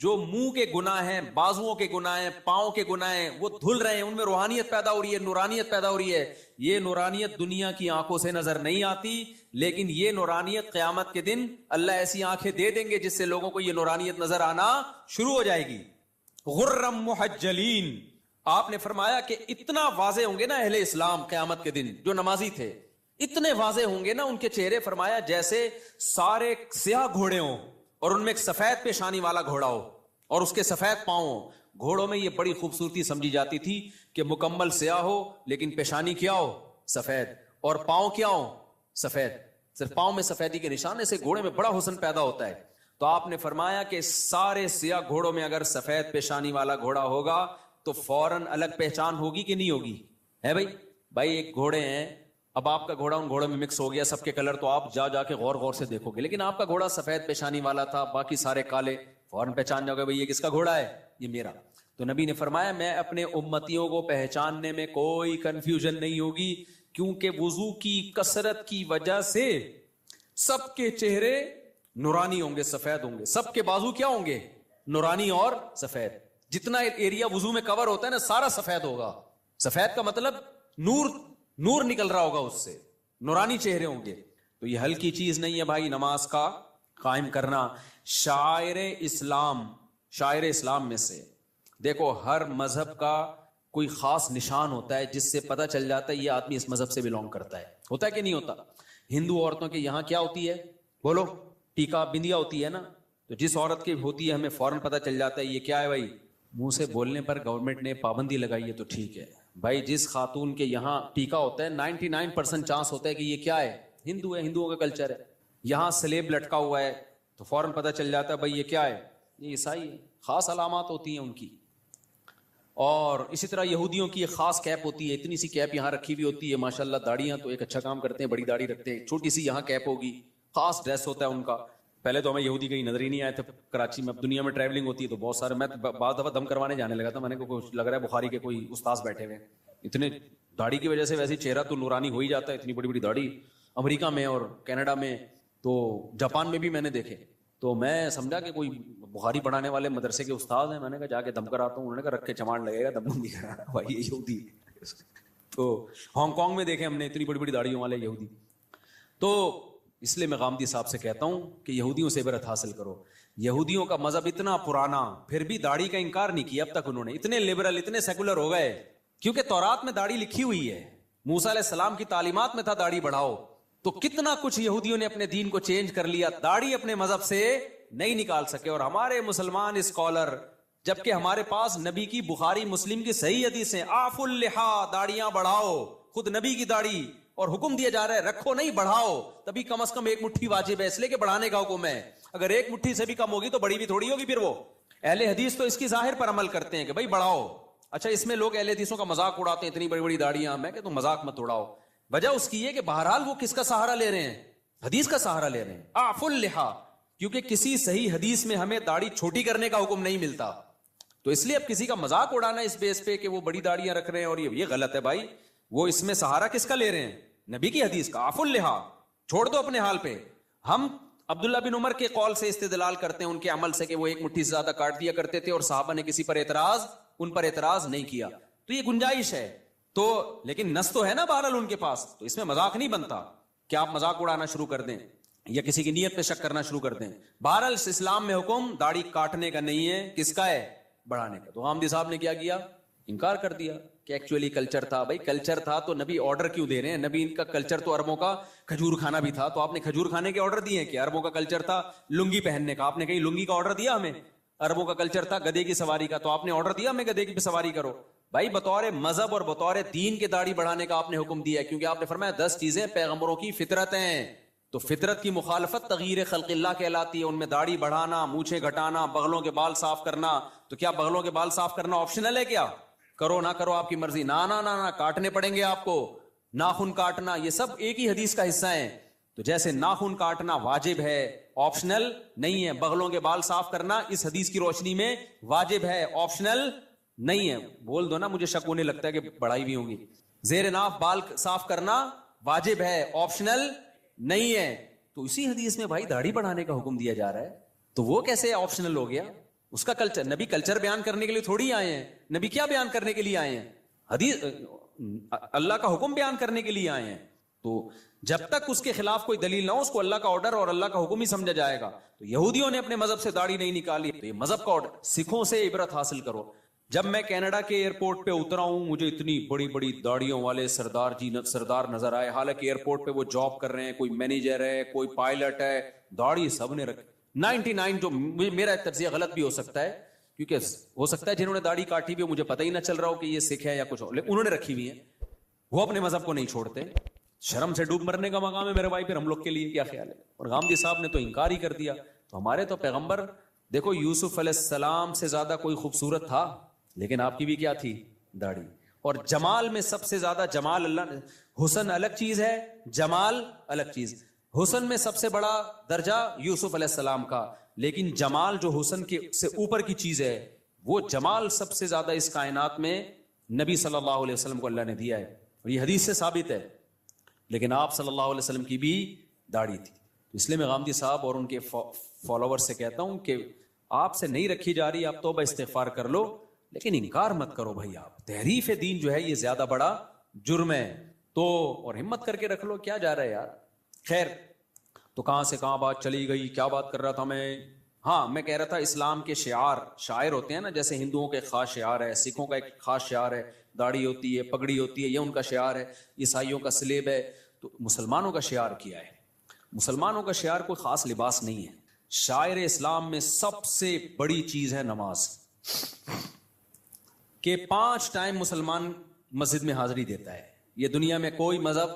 جو منہ کے گناہ ہیں, بازوؤں کے گناہ ہیں, پاؤں کے گناہ ہیں, وہ دھل رہے ہیں, ان میں روحانیت پیدا ہو رہی ہے, نورانیت پیدا ہو رہی ہے. یہ نورانیت دنیا کی آنکھوں سے نظر نہیں آتی, لیکن یہ نورانیت قیامت کے دن اللہ ایسی آنکھیں دے دیں گے جس سے لوگوں کو یہ نورانیت نظر آنا شروع ہو جائے گی. غرم محجلین. آپ نے فرمایا کہ اتنا واضح ہوں گے نا اہل اسلام قیامت کے دن, جو نمازی تھے اتنے واضح ہوں گے نا ان کے چہرے, فرمایا جیسے سارے سیاہ گھوڑے ہوں اور ان میں ایک سفید پیشانی والا گھوڑا ہو اور اس کے سفید پاؤں ہو. گھوڑوں میں یہ بڑی خوبصورتی سمجھی جاتی تھی کہ مکمل سیاہ ہو لیکن پیشانی کیا ہو, سفید, اور پاؤں کیا ہو, سفید. صرف پاؤں میں سفیدی کے نشانے سے گھوڑے میں بڑا حسن پیدا ہوتا ہے. تو آپ نے فرمایا کہ سارے سیاہ گھوڑوں میں اگر سفید پیشانی والا گھوڑا ہوگا تو فوراً الگ پہچان ہوگی کہ نہیں ہوگی؟ ہے بھائی ایک گھوڑے ہیں اب آپ کا گھوڑا ان گھوڑوں میں مکس ہو گیا, سب کے کلر تو آپ جا کے غور غور سے دیکھو گے, لیکن آپ کا گھوڑا سفید پیشانی والا تھا, باقی سارے کالے, فوراً پہچان جاؤ گے بھائی یہ کس کا گھوڑا ہے, یہ میرا. تو نبی نے فرمایا میں اپنے امتیوں کو پہچاننے میں کوئی کنفیوژن نہیں ہوگی, کیونکہ وضو کی کثرت کی وجہ سے سب کے چہرے نورانی ہوں گے, سفید ہوں گے, سب کے بازو کیا ہوں گے, نورانی اور سفید. جتنا ایریا وضو میں کور ہوتا ہے نا سارا سفید ہوگا. سفید کا مطلب نور نکل رہا ہوگا اس سے, نورانی چہرے ہوں گے. تو یہ ہلکی چیز نہیں ہے بھائی نماز کا قائم کرنا. شاعر اسلام میں سے دیکھو, ہر مذہب کا کوئی خاص نشان ہوتا ہے جس سے پتہ چل جاتا ہے یہ آدمی اس مذہب سے بلونگ کرتا ہے. ہوتا ہے کہ نہیں ہوتا؟ ہندو عورتوں کے یہاں کیا ہوتی ہے, بولو, ٹیکا بندیا ہوتی ہے نا, تو جس عورت کی ہوتی ہے ہمیں فوراً پتہ چل جاتا ہے یہ کیا ہے بھائی. منہ سے بولنے پر گورنمنٹ نے پابندی لگائی ہے تو ٹھیک ہے بھائی. جس خاتون کے یہاں ٹیکا ہوتا ہے 99% چانس ہوتا ہے کہ یہ کیا ہے, ہندو ہے, ہندوؤں کا کلچر ہے. یہاں سلیب لٹکا ہوا ہے تو فوراً پتہ چل جاتا ہے بھائی یہ کیا ہے, یہ عیسائی ہے. خاص علامات ہوتی ہیں ان کی. اور اسی طرح یہودیوں کی ایک خاص کیپ ہوتی ہے, اتنی سی کیپ یہاں رکھی ہوئی ہوتی ہے, ماشاءاللہ داڑیاں تو ایک اچھا کام کرتے ہیں, بڑی داڑھی رکھتے ہیں, چھوٹی سی یہاں کیپ ہوگی, خاص ڈریس ہوتا ہے ان کا. پہلے تو ہمیں یہودی کہیں نظر ہی نہیں آئے تھے کراچی میں. اب دنیا میں ٹریولنگ ہوتی ہے تو بہت سارے, میں بعض دفعہ دم کروانے جانے لگا تھا, میں نے کچھ لگ رہا ہے بخاری کے کوئی استاذ بیٹھے ہوئے, اتنے داڑھی کی وجہ سے ویسے چہرہ تو نورانی ہو ہی جاتا ہے, اتنی بڑی بڑی داڑھی. امریکہ میں اور کینیڈا میں تو جاپان میں بھی میں نے دیکھے. تو میں سمجھا کہ کوئی بخاری پڑھانے والے مدرسے کے استاد ہیں, میں نے کہا جا کے دم کراتا ہوں. انہوں نے کہا رکھ کے چماڑ لگے گا, دم نہیں کرا بھائی یہ یہودی. تو ہانگ کانگ میں دیکھے ہم نے اتنی بڑی بڑی داڑھیوں والے یہودی. تو اس لیے میں غامدی صاحب سے کہتا ہوں کہ یہودیوں سے عبرت حاصل کرو. یہودیوں کا مذہب اتنا پرانا, پھر بھی داڑھی کا انکار نہیں کیا اب تک انہوں نے. اتنے لبرل, اتنے سیکولر ہو گئے کیونکہ تورات میں داڑھی لکھی ہوئی ہے, موسیٰ علیہ السلام کی تعلیمات میں تھا داڑھی بڑھاؤ. تو کتنا کچھ یہودیوں نے اپنے دین کو چینج کر لیا, داڑھی اپنے مذہب سے نہیں نکال سکے. اور ہمارے مسلمان اسکالر, جبکہ ہمارے پاس نبی کی بخاری مسلم کی صحیح حدیثیں, آف اللحا, داڑیاں بڑھاؤ, خود نبی کی داڑھی, اور حکم دیا جا رہا ہے رکھو نہیں بڑھاؤ. تبھی کم از کم ایک مٹھی واجب ہے, اس لیے کہ بڑھانے کا حکم ہے. اگر ایک مٹھی سے بھی کم ہوگی تو بڑی بھی تھوڑی ہوگی. پھر وہ اہل حدیث تو اس کی ظاہر پر عمل کرتے ہیں کہ بھائی بڑھاؤ. اچھا, اس میں لوگ اہل حدیثوں کا مذاق اڑاتے ہیں, اتنی بڑی بڑی داڑیاں. میں کہ تم مذاق مت اڑاؤ. وجہ اس کی ہے کہ بہرحال وہ کس کا سہارا لے رہے ہیں, حدیث کا سہارا لے رہے ہیں. آف اللحا, کیونکہ کسی صحیح حدیث میں ہمیں داڑھی چھوٹی کرنے کا حکم نہیں ملتا. تو اس لیے اب کسی کا مذاق اڑانا اس بیس پہ کہ وہ بڑی داڑیاں رکھ رہے ہیں اور یہ غلط ہے بھائی. وہ اس میں سہارا کس کا لے رہے ہیں, نبی کی حدیث کا. آف اللحا, چھوڑ دو اپنے حال پہ. ہم عبداللہ بن عمر کے قول سے استدلال کرتے ہیں, ان کے عمل سے, کہ وہ ایک مٹھی سے زیادہ کاٹ دیا کرتے تھے اور صحابہ نے کسی پر ان پر اعتراض نہیں کیا. تو یہ گنجائش ہے. تو لیکن نص تو ہے نا بہرحال ان کے پاس, تو اس میں مذاق نہیں بنتا کہ آپ مذاق اڑانا شروع کر دیں یا کسی کی نیت پہ شک کرنا شروع کر دیں. بہرحال اسلام میں حکم داڑھی کاٹنے کا نہیں ہے, کس کا ہے, بڑھانے کا. تو غامدی صاحب نے کیا انکار کر دیا کہ ایکچولی کلچر تھا. بھائی کلچر تھا تو نبی آرڈر کیوں دے رہے ہیں؟ نبی ان کا کلچر تو عربوں کا کھجور کھانا بھی تھا, تو آپ نے کھجور کھانے کے آرڈر دیے کہ عربوں کا کلچر تھا لنگی پہننے کا, آپ نے کہیں لنگی کا آرڈر دیا ہمیں؟ عربوں کا کلچر تھا گدھے کی سواری کا, تو آپ نے آرڈر دیا ہمیں گدھے کی سواری کرو؟ بھائی بطور مذہب اور بطور دین کے داڑھی بڑھانے کا آپ نے حکم دیا ہے, کیونکہ آپ نے فرمایا 10 چیزیں پیغمبروں کی فطرت ہیں. تو فطرت کی مخالفت تغییر خلق اللہ کہلاتی ہے. ان میں داڑھی بڑھانا, مونچھیں گھٹانا, بغلوں کے بال صاف کرنا. تو کیا بغلوں کے بال صاف کرنا آپشنل ہے کیا؟ کرو نہ کرو آپ کی مرضی. نہ کاٹنے پڑیں گے آپ کو. ناخن کاٹنا, یہ سب ایک ہی حدیث کا حصہ ہیں. تو جیسے ناخن کاٹنا واجب ہے, آپشنل نہیں ہے, بغلوں کے بال صاف کرنا اس حدیث کی روشنی میں واجب ہے, آپشنل نہیں ہے. بول دو نا, مجھے شک ہونے لگتا ہے کہ بڑھائی بھی ہوں گی. زیر ناف بال صاف کرنا واجب ہے, آپشنل نہیں ہے. تو اسی حدیث میں بھائی داڑھی بڑھانے کا حکم دیا جا رہا ہے, تو وہ کیسے آپشنل ہو گیا؟ اس کا کلچر, نبی کلچر بیان کرنے کے لیے تھوڑی آئے ہیں. نبی کیا بیان کرنے کے لیے آئے ہیں؟ حدیث, اللہ کا حکم بیان کرنے کے لیے آئے ہیں. تو جب تک اس کے خلاف کوئی دلیل نہ ہو, اس کو اللہ کا آرڈر اور اللہ کا حکم ہی سمجھا جائے گا. تو یہودیوں نے اپنے مذہب سے داڑھی نہیں نکالی, تو یہ مذہب کا آرڈر. سکھوں سے عبرت حاصل کرو. جب میں کینیڈا کے ایئرپورٹ پہ اترا ہوں, مجھے اتنی بڑی بڑی داڑھیوں والے سردار نظر آئے. حالانکہ ایئرپورٹ پہ وہ جاب کر رہے ہیں, کوئی مینیجر ہے, کوئی پائلٹ ہے, داڑھی سب نے رکھی. 99 جو میرا تجزیہ غلط بھی ہو سکتا ہے, کیونکہ ہو سکتا ہے جنہوں نے داڑھی کاٹی بھی مجھے پتہ ہی نہ چل رہا ہو کہ یہ سکھ ہے یا کچھ اور, لیکن انہوں نے رکھی ہوئی ہے. وہ اپنے مذہب کو نہیں چھوڑتے. شرم سے ڈوب مرنے کا مقام ہے میرے بھائی, پھر ہم لوگ کے لیے کیا خیال ہے؟ اور غامدی صاحب نے تو انکار ہی کر دیا. تو ہمارے تو پیغمبر دیکھو, یوسف علیہ السلام سے زیادہ کوئی خوبصورت تھا, لیکن آپ کی بھی کیا تھی؟ داڑھی. اور جمال میں سب سے زیادہ جمال اللہ نے, حسن الگ چیز ہے, جمال الگ چیز. حسن میں سب سے بڑا درجہ یوسف علیہ السلام کا, لیکن جمال جو حسن کے سے اوپر کی چیز ہے, وہ جمال سب سے زیادہ اس کائنات میں نبی صلی اللہ علیہ وسلم کو اللہ نے دیا ہے, اور یہ حدیث سے ثابت ہے. لیکن آپ صلی اللہ علیہ وسلم کی بھی داڑھی تھی. اس لیے میں غامدی صاحب اور ان کے فالوور سے کہتا ہوں کہ آپ سے نہیں رکھی جا رہی, آپ توبہ استغفار کر لو, لیکن انکار مت کرو بھائی. آپ تحریف دین جو ہے یہ زیادہ بڑا جرم ہے, تو اور ہمت کر کے رکھ لو, کیا جا رہا ہے یار. خیر, تو کہاں سے کہاں بات چلی گئی, کیا بات کر رہا تھا میں. ہاں, میں کہہ رہا تھا اسلام کے شاعر ہوتے ہیں نا, جیسے ہندوؤں کے خاص شعار ہے, سکھوں کا ایک خاص شعار ہے, داڑھی ہوتی ہے, پگڑی ہوتی ہے, یہ ان کا شعار ہے. عیسائیوں کا سلیب ہے. تو مسلمانوں کا شعار کیا ہے؟ مسلمانوں کا شعار کوئی خاص لباس نہیں ہے. شاعر اسلام میں سب سے بڑی چیز ہے نماز, کہ 5 ٹائم مسلمان مسجد میں حاضری دیتا ہے. یہ دنیا میں کوئی مذہب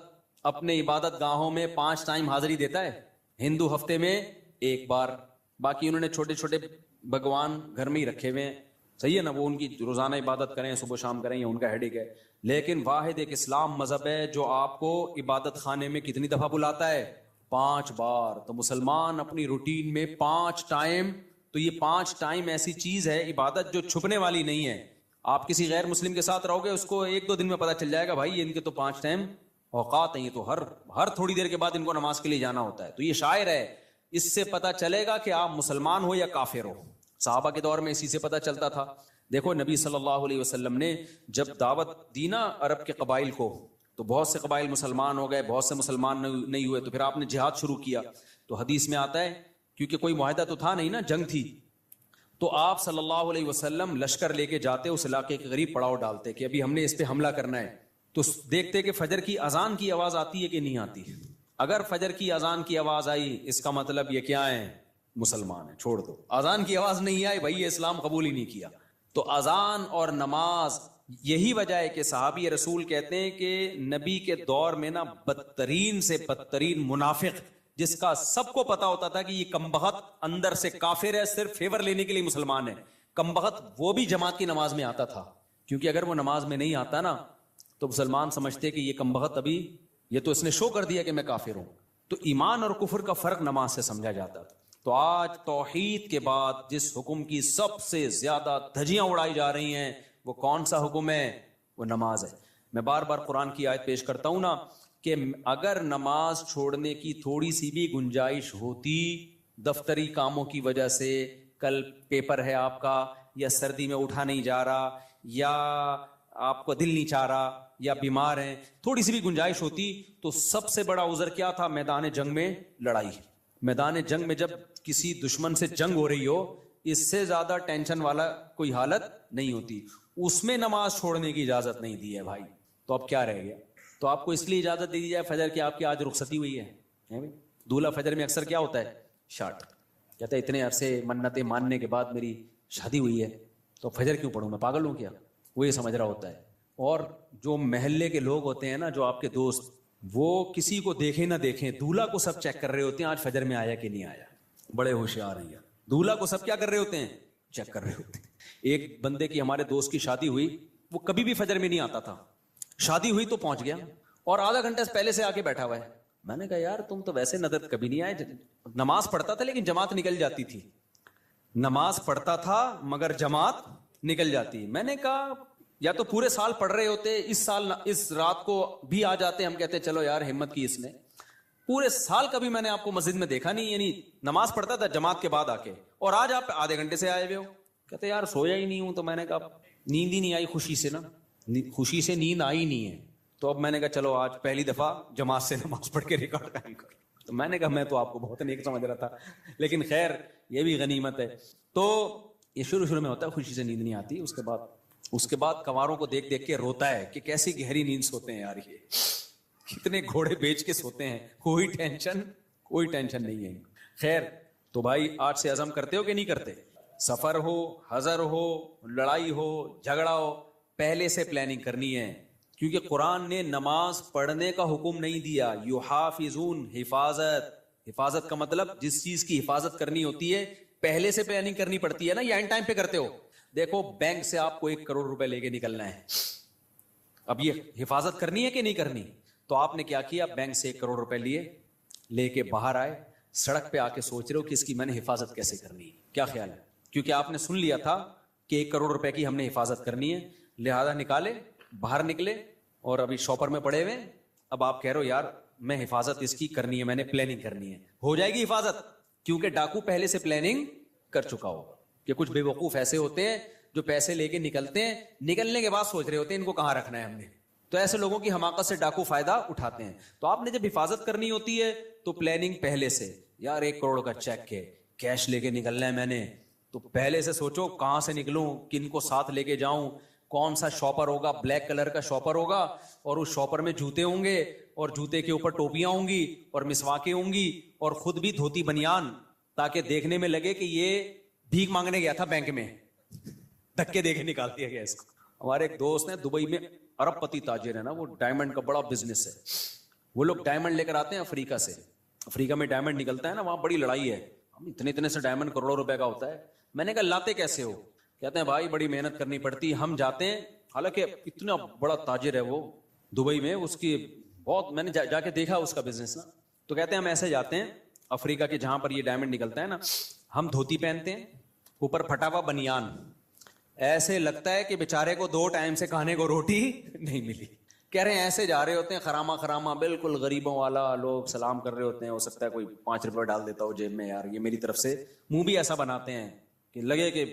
اپنے عبادت گاہوں میں 5 ٹائم حاضری دیتا ہے؟ ہندو ہفتے میں 1 بار, باقی انہوں نے چھوٹے چھوٹے بھگوان گھر میں ہی رکھے ہوئے ہیں, صحیح ہے نا, وہ ان کی روزانہ عبادت کریں, صبح شام کریں, یہ ان کا ہیڈک ہے. لیکن واحد ایک اسلام مذہب ہے جو آپ کو عبادت خانے میں کتنی دفعہ بلاتا ہے؟ 5 بار. تو مسلمان اپنی روٹین میں 5 ٹائم, تو یہ 5 ٹائم ایسی چیز ہے عبادت جو چھپنے والی نہیں ہے. آپ کسی غیر مسلم کے ساتھ رہو گے, اس کو 1-2 دن میں پتہ چل جائے گا بھائی ان کے تو 5 ٹائم اوقات ہیں, یہ تو ہر تھوڑی دیر کے بعد ان کو نماز کے لیے جانا ہوتا ہے. تو یہ شاعر ہے, اس سے پتہ چلے گا کہ آپ مسلمان ہو یا کافر ہو. صحابہ کے دور میں اسی سے پتہ چلتا تھا. دیکھو نبی صلی اللہ علیہ وسلم نے جب دعوت دی نا عرب کے قبائل کو, تو بہت سے قبائل مسلمان ہو گئے, بہت سے مسلمان نہیں ہوئے. تو پھر آپ نے جہاد شروع کیا. تو حدیث میں آتا ہے, کیونکہ کوئی معاہدہ تو تھا نہیں نا, جنگ تھی, تو آپ صلی اللہ علیہ وسلم لشکر لے کے جاتے, اس علاقے کے قریب پڑاؤ ڈالتے کہ ابھی ہم نے اس پہ حملہ کرنا ہے. تو دیکھتے کہ فجر کی اذان کی آواز آتی ہے کہ نہیں آتی. اگر فجر کی اذان کی آواز آئی, اس کا مطلب یہ کیا ہے؟ مسلمان ہے, چھوڑ دو. اذان کی آواز نہیں آئی, بھائی یہ اسلام قبول ہی نہیں کیا. تو اذان اور نماز, یہی وجہ ہے کہ صحابی رسول کہتے ہیں کہ نبی کے دور میں نا بدترین سے بدترین منافق, جس کا سب کو پتا ہوتا تھا کہ یہ کمبخت اندر سے کافر ہے, صرف فیور لینے کے لیے مسلمان ہے, کمبخت, وہ بھی جماعت کی نماز میں آتا تھا. کیونکہ اگر وہ نماز میں نہیں آتا نا, تو مسلمان سمجھتے کہ یہ کمبخت ابھی, یہ تو اس نے شو کر دیا کہ میں کافر ہوں. تو ایمان اور کفر کا فرق نماز سے سمجھا جاتا تھا. تو آج توحید کے بعد جس حکم کی سب سے زیادہ دھجیاں اڑائی جا رہی ہیں, وہ کون سا حکم ہے؟ وہ نماز ہے. میں بار بار قرآن کی آیت پیش کرتا ہوں نا, کہ اگر نماز چھوڑنے کی تھوڑی سی بھی گنجائش ہوتی, دفتری کاموں کی وجہ سے, کل پیپر ہے آپ کا, یا سردی میں اٹھا نہیں جا رہا, یا آپ کو دل نہیں چاہ رہا, یا بیمار ہیں, تھوڑی سی بھی گنجائش ہوتی, تو سب سے بڑا عذر کیا تھا؟ میدان جنگ میں لڑائی. میدان جنگ میں جب کسی دشمن سے جنگ ہو رہی ہو, اس سے زیادہ ٹینشن والا کوئی حالت نہیں ہوتی. اس میں نماز چھوڑنے کی اجازت نہیں دی ہے بھائی. تو اب کیا رہ گیا؟ تو آپ کو اس لیے اجازت دے دی جائے فجر کی, آپ کی آج رخصتی ہوئی ہے. دولہا فجر میں اکثر کیا ہوتا ہے؟ شارٹ کہتا ہے اتنے عرصے منتیں ماننے کے بعد میری شادی ہوئی ہے, تو فجر کیوں پڑھوں, میں پاگل ہوں کیا؟ وہ یہ سمجھ رہا ہوتا ہے. اور جو محلے کے لوگ ہوتے ہیں نا, جو آپ کے دوست, وہ کسی کو دیکھیں نہ دیکھیں, دولہا کو سب چیک کر رہے ہوتے ہیں آج فجر میں آیا کہ نہیں آیا. بڑے ہوشیار ہیں یار. دولہا کو سب کیا کر رہے ہوتے ہیں؟ چیک کر رہے ہوتے ہیں. ایک بندے کی, ہمارے دوست کی شادی ہوئی, وہ کبھی بھی فجر میں نہیں آتا تھا, شادی ہوئی تو پہنچ گیا, اور آدھا گھنٹہ پہلے سے آ کے بیٹھا ہوا ہے. میں نے کہا یار تم تو ویسے نظر کبھی نہیں آئے, نماز پڑھتا تھا لیکن جماعت نکل جاتی تھی, نماز پڑھتا تھا مگر جماعت نکل جاتی. میں نے کہا یا تو پورے سال پڑھ رہے ہوتے, اس سال اس رات کو بھی آ جاتے, ہم کہتے چلو یار ہمت کی اس نے. پورے سال کبھی میں نے آپ کو مسجد میں دیکھا نہیں, یعنی نماز پڑھتا تھا جماعت کے بعد آ کے, اور آج آپ آدھے گھنٹے سے آئے ہوئے ہو. کہتے یار سویا ہی نہیں ہوں. تو میں نے کہا نیند ہی نہیں آئی خوشی سے نا, خوشی سے نیند آئی نہیں ہے. تو اب میں نے کہا چلو آج پہلی دفعہ جماعت سے نماز پڑھ کے ریکارڈ قائم کر. تو میں نے کہا میں تو آپ کو بہت نیک سمجھ رہا تھا, لیکن خیر یہ بھی غنیمت ہے. تو یہ شروع میں ہوتا ہے, خوشی سے نیند نہیں آتی, اس کے بعد کنواروں کو دیکھ دیکھ کے روتا ہے کہ کیسی گہری نیند سوتے ہیں یار, یہ کتنے گھوڑے بیچ کے سوتے ہیں, کوئی ٹینشن نہیں ہے. خیر, تو بھائی آج سے عزم کرتے ہو کہ نہیں کرتے؟ سفر ہو, حضر ہو, لڑائی ہو, جھگڑا ہو, پہلے سے پلاننگ کرنی ہے. کیونکہ قرآن نے نماز پڑھنے کا حکم نہیں دیا. یحافظون, حفاظت کا مطلب جس چیز کی حفاظت کرنی ہوتی ہے پہلے سے پلاننگ کرنی پڑتی ہے نا, یا اینڈ ٹائم پہ کرتے ہو. دیکھو بینک سے آپ کو 1 کروڑ روپے لے کے نکلنا ہے, اب یہ حفاظت کرنی ہے کہ نہیں کرنی؟ تو آپ نے کیا کیا؟ بینک سے 1 کروڑ روپے لیے، لے کے باہر آئے، سڑک پہ آ کے سوچ رہے ہو کہ اس کی میں نے حفاظت کیسے کرنی ہے؟ کیا خیال ہے؟ کیونکہ آپ نے سن لیا تھا کہ 1 کروڑ روپے کی ہم نے حفاظت کرنی ہے، لہذا نکالے، باہر نکلے اور ابھی شاپر میں پڑے ہوئے. اب آپ کہہ رہے ہو یار میں حفاظت اس کی کرنی ہے، میں نے پلاننگ کرنی ہے. ہو جائے گی حفاظت، کیونکہ ڈاکو پہلے سے پلاننگ کر چکا ہوگا. کہ کچھ بے وقوف ایسے ہوتے ہیں جو پیسے لے کے نکلتے ہیں، نکلنے کے بعد سوچ رہے ہوتے ہیں ان کو کہاں رکھنا ہے ہم نے. تو ایسے لوگوں کی حماقت سے ڈاکو فائدہ اٹھاتے ہیں. تو آپ نے جب حفاظت کرنی ہوتی ہے تو پلاننگ پہلے سے، یار 1 کروڑ کا چیک ہے، کیش لے کے نکلنا ہے میں نے، تو پہلے سے سوچو کہاں سے نکلوں، کن کو ساتھ لے کے جاؤں، کون سا شاپر ہوگا، بلیک کلر کا شاپر ہوگا، اور اس شاپر میں جوتے ہوں گے، اور جوتے کے اوپر ٹوپیاں ہوں گی، اور مسواکیں ہوں گی، اور خود بھی دھوتی بنیان، تاکہ دیکھنے میں لگے کہ یہ بھیک مانگنے گیا تھا بینک میں، دھکے دے کے نکال دیا گیا اس کو. ہمارے ایک دوست ہیں دبئی میں، ارب پتی تاجر ہے نا، وہ ڈائمنڈ کا بڑا بزنس ہے. وہ لوگ ڈائمنڈ لے کر آتے ہیں افریقہ سے، افریقہ میں ڈائمنڈ نکلتا ہے نا، وہاں بڑی لڑائی ہے، اتنے سے ڈائمنڈ کروڑوں روپے کا ہوتا ہے. میں نے کہا لاتے کیسے ہو؟ کہتے ہیں بھائی بڑی محنت کرنی پڑتی، ہم جاتے ہیں، حالانکہ اتنا بڑا تاجر ہے وہ دبئی میں، اس کی بہت، میں نے جا کے دیکھا اس کا بزنس نا. تو کہتے ہیں ہم ایسے جاتے ہیں افریقہ کے جہاں پر یہ ڈائمنڈ نکلتا ہے نا، ہم دھوتی پہنتے ہیں، اوپر پھٹا ہوا بنیان، ایسے لگتا ہے کہ بیچارے کو 2 ٹائم سے کھانے کو روٹی نہیں ملی. کہہ رہے ہیں ایسے جا رہے ہوتے ہیں خراما بالکل غریبوں والا، لوگ سلام کر رہے ہوتے ہیں، ہو سکتا ہے کوئی 5 روپے ڈال دیتا ہو جیب میں، یار یہ میری طرف سے، منہ بھی ایسا بناتے ہیں کہ لگے کہ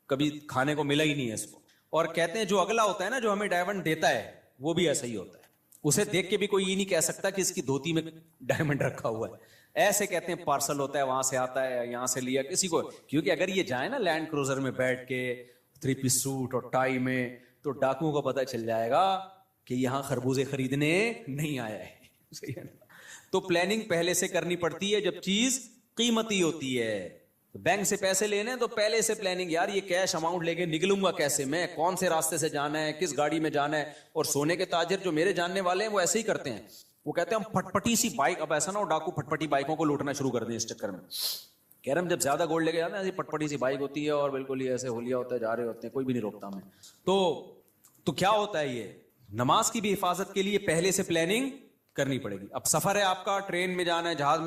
کبھی کھانے کو ملا ہی نہیں ہے اس کو. اور کہتے ہیں جو اگلا ہوتا ہے نا، جو ہمیں ڈائمنڈ دیتا ہے، وہ بھی ایسا ہی ہوتا ہے، اسے دیکھ کے بھی کوئی یہ نہیں کہہ سکتا کہ اس کی دھوتی میں ڈائمنڈ رکھا ہوا ہے. ایسے کہتے ہیں پارسل ہوتا ہے، وہاں سے آتا ہے، یہاں سے لیا کسی کو. کیونکہ اگر یہ جائے نا لینڈ کروزر میں بیٹھ کے 3 پیس سوٹ اور ٹائی میں، تو ڈاکوؤں کو پتہ چل جائے گا کہ یہاں خربوزے خریدنے نہیں آیا ہے. صحیح ہے نا؟ تو پلاننگ پہلے سے کرنی پڑتی ہے جب چیز قیمتی ہوتی ہے. بینک سے پیسے لینے تو پہلے سے پلاننگ، یار یہ کیش اماؤنٹ لے کے نکلوں گا کیسے میں، کون سے راستے سے جانا ہے، کس گاڑی میں جانا ہے. اور سونے کے تاجر جو میرے جاننے والے ہیں وہ ایسے ہی کرتے ہیں، وہ کہتے ہیں ہم پھٹپٹی سی بائک، اب ایسا نہ ہو ڈاکو پھٹپٹی بائکوں کو لوٹنا شروع کر دیں اس چکر میں. کہہ رہے ہم جب زیادہ گولڈ لے کے جاتے ہیں ایسی پٹپٹی سی بائک ہوتی ہے، اور بالکل ہی ایسے ہولیا ہوتا ہے، جا رہے ہوتے ہیں، کوئی بھی نہیں روکتا ہمیں. تو کیا ہوتا ہے، یہ نماز کی بھی حفاظت کے لیے پہلے سے پلاننگ کرنی پڑے گی. اب سفر ہے آپ کا، ٹرین میں جانا ہے، جہاز میں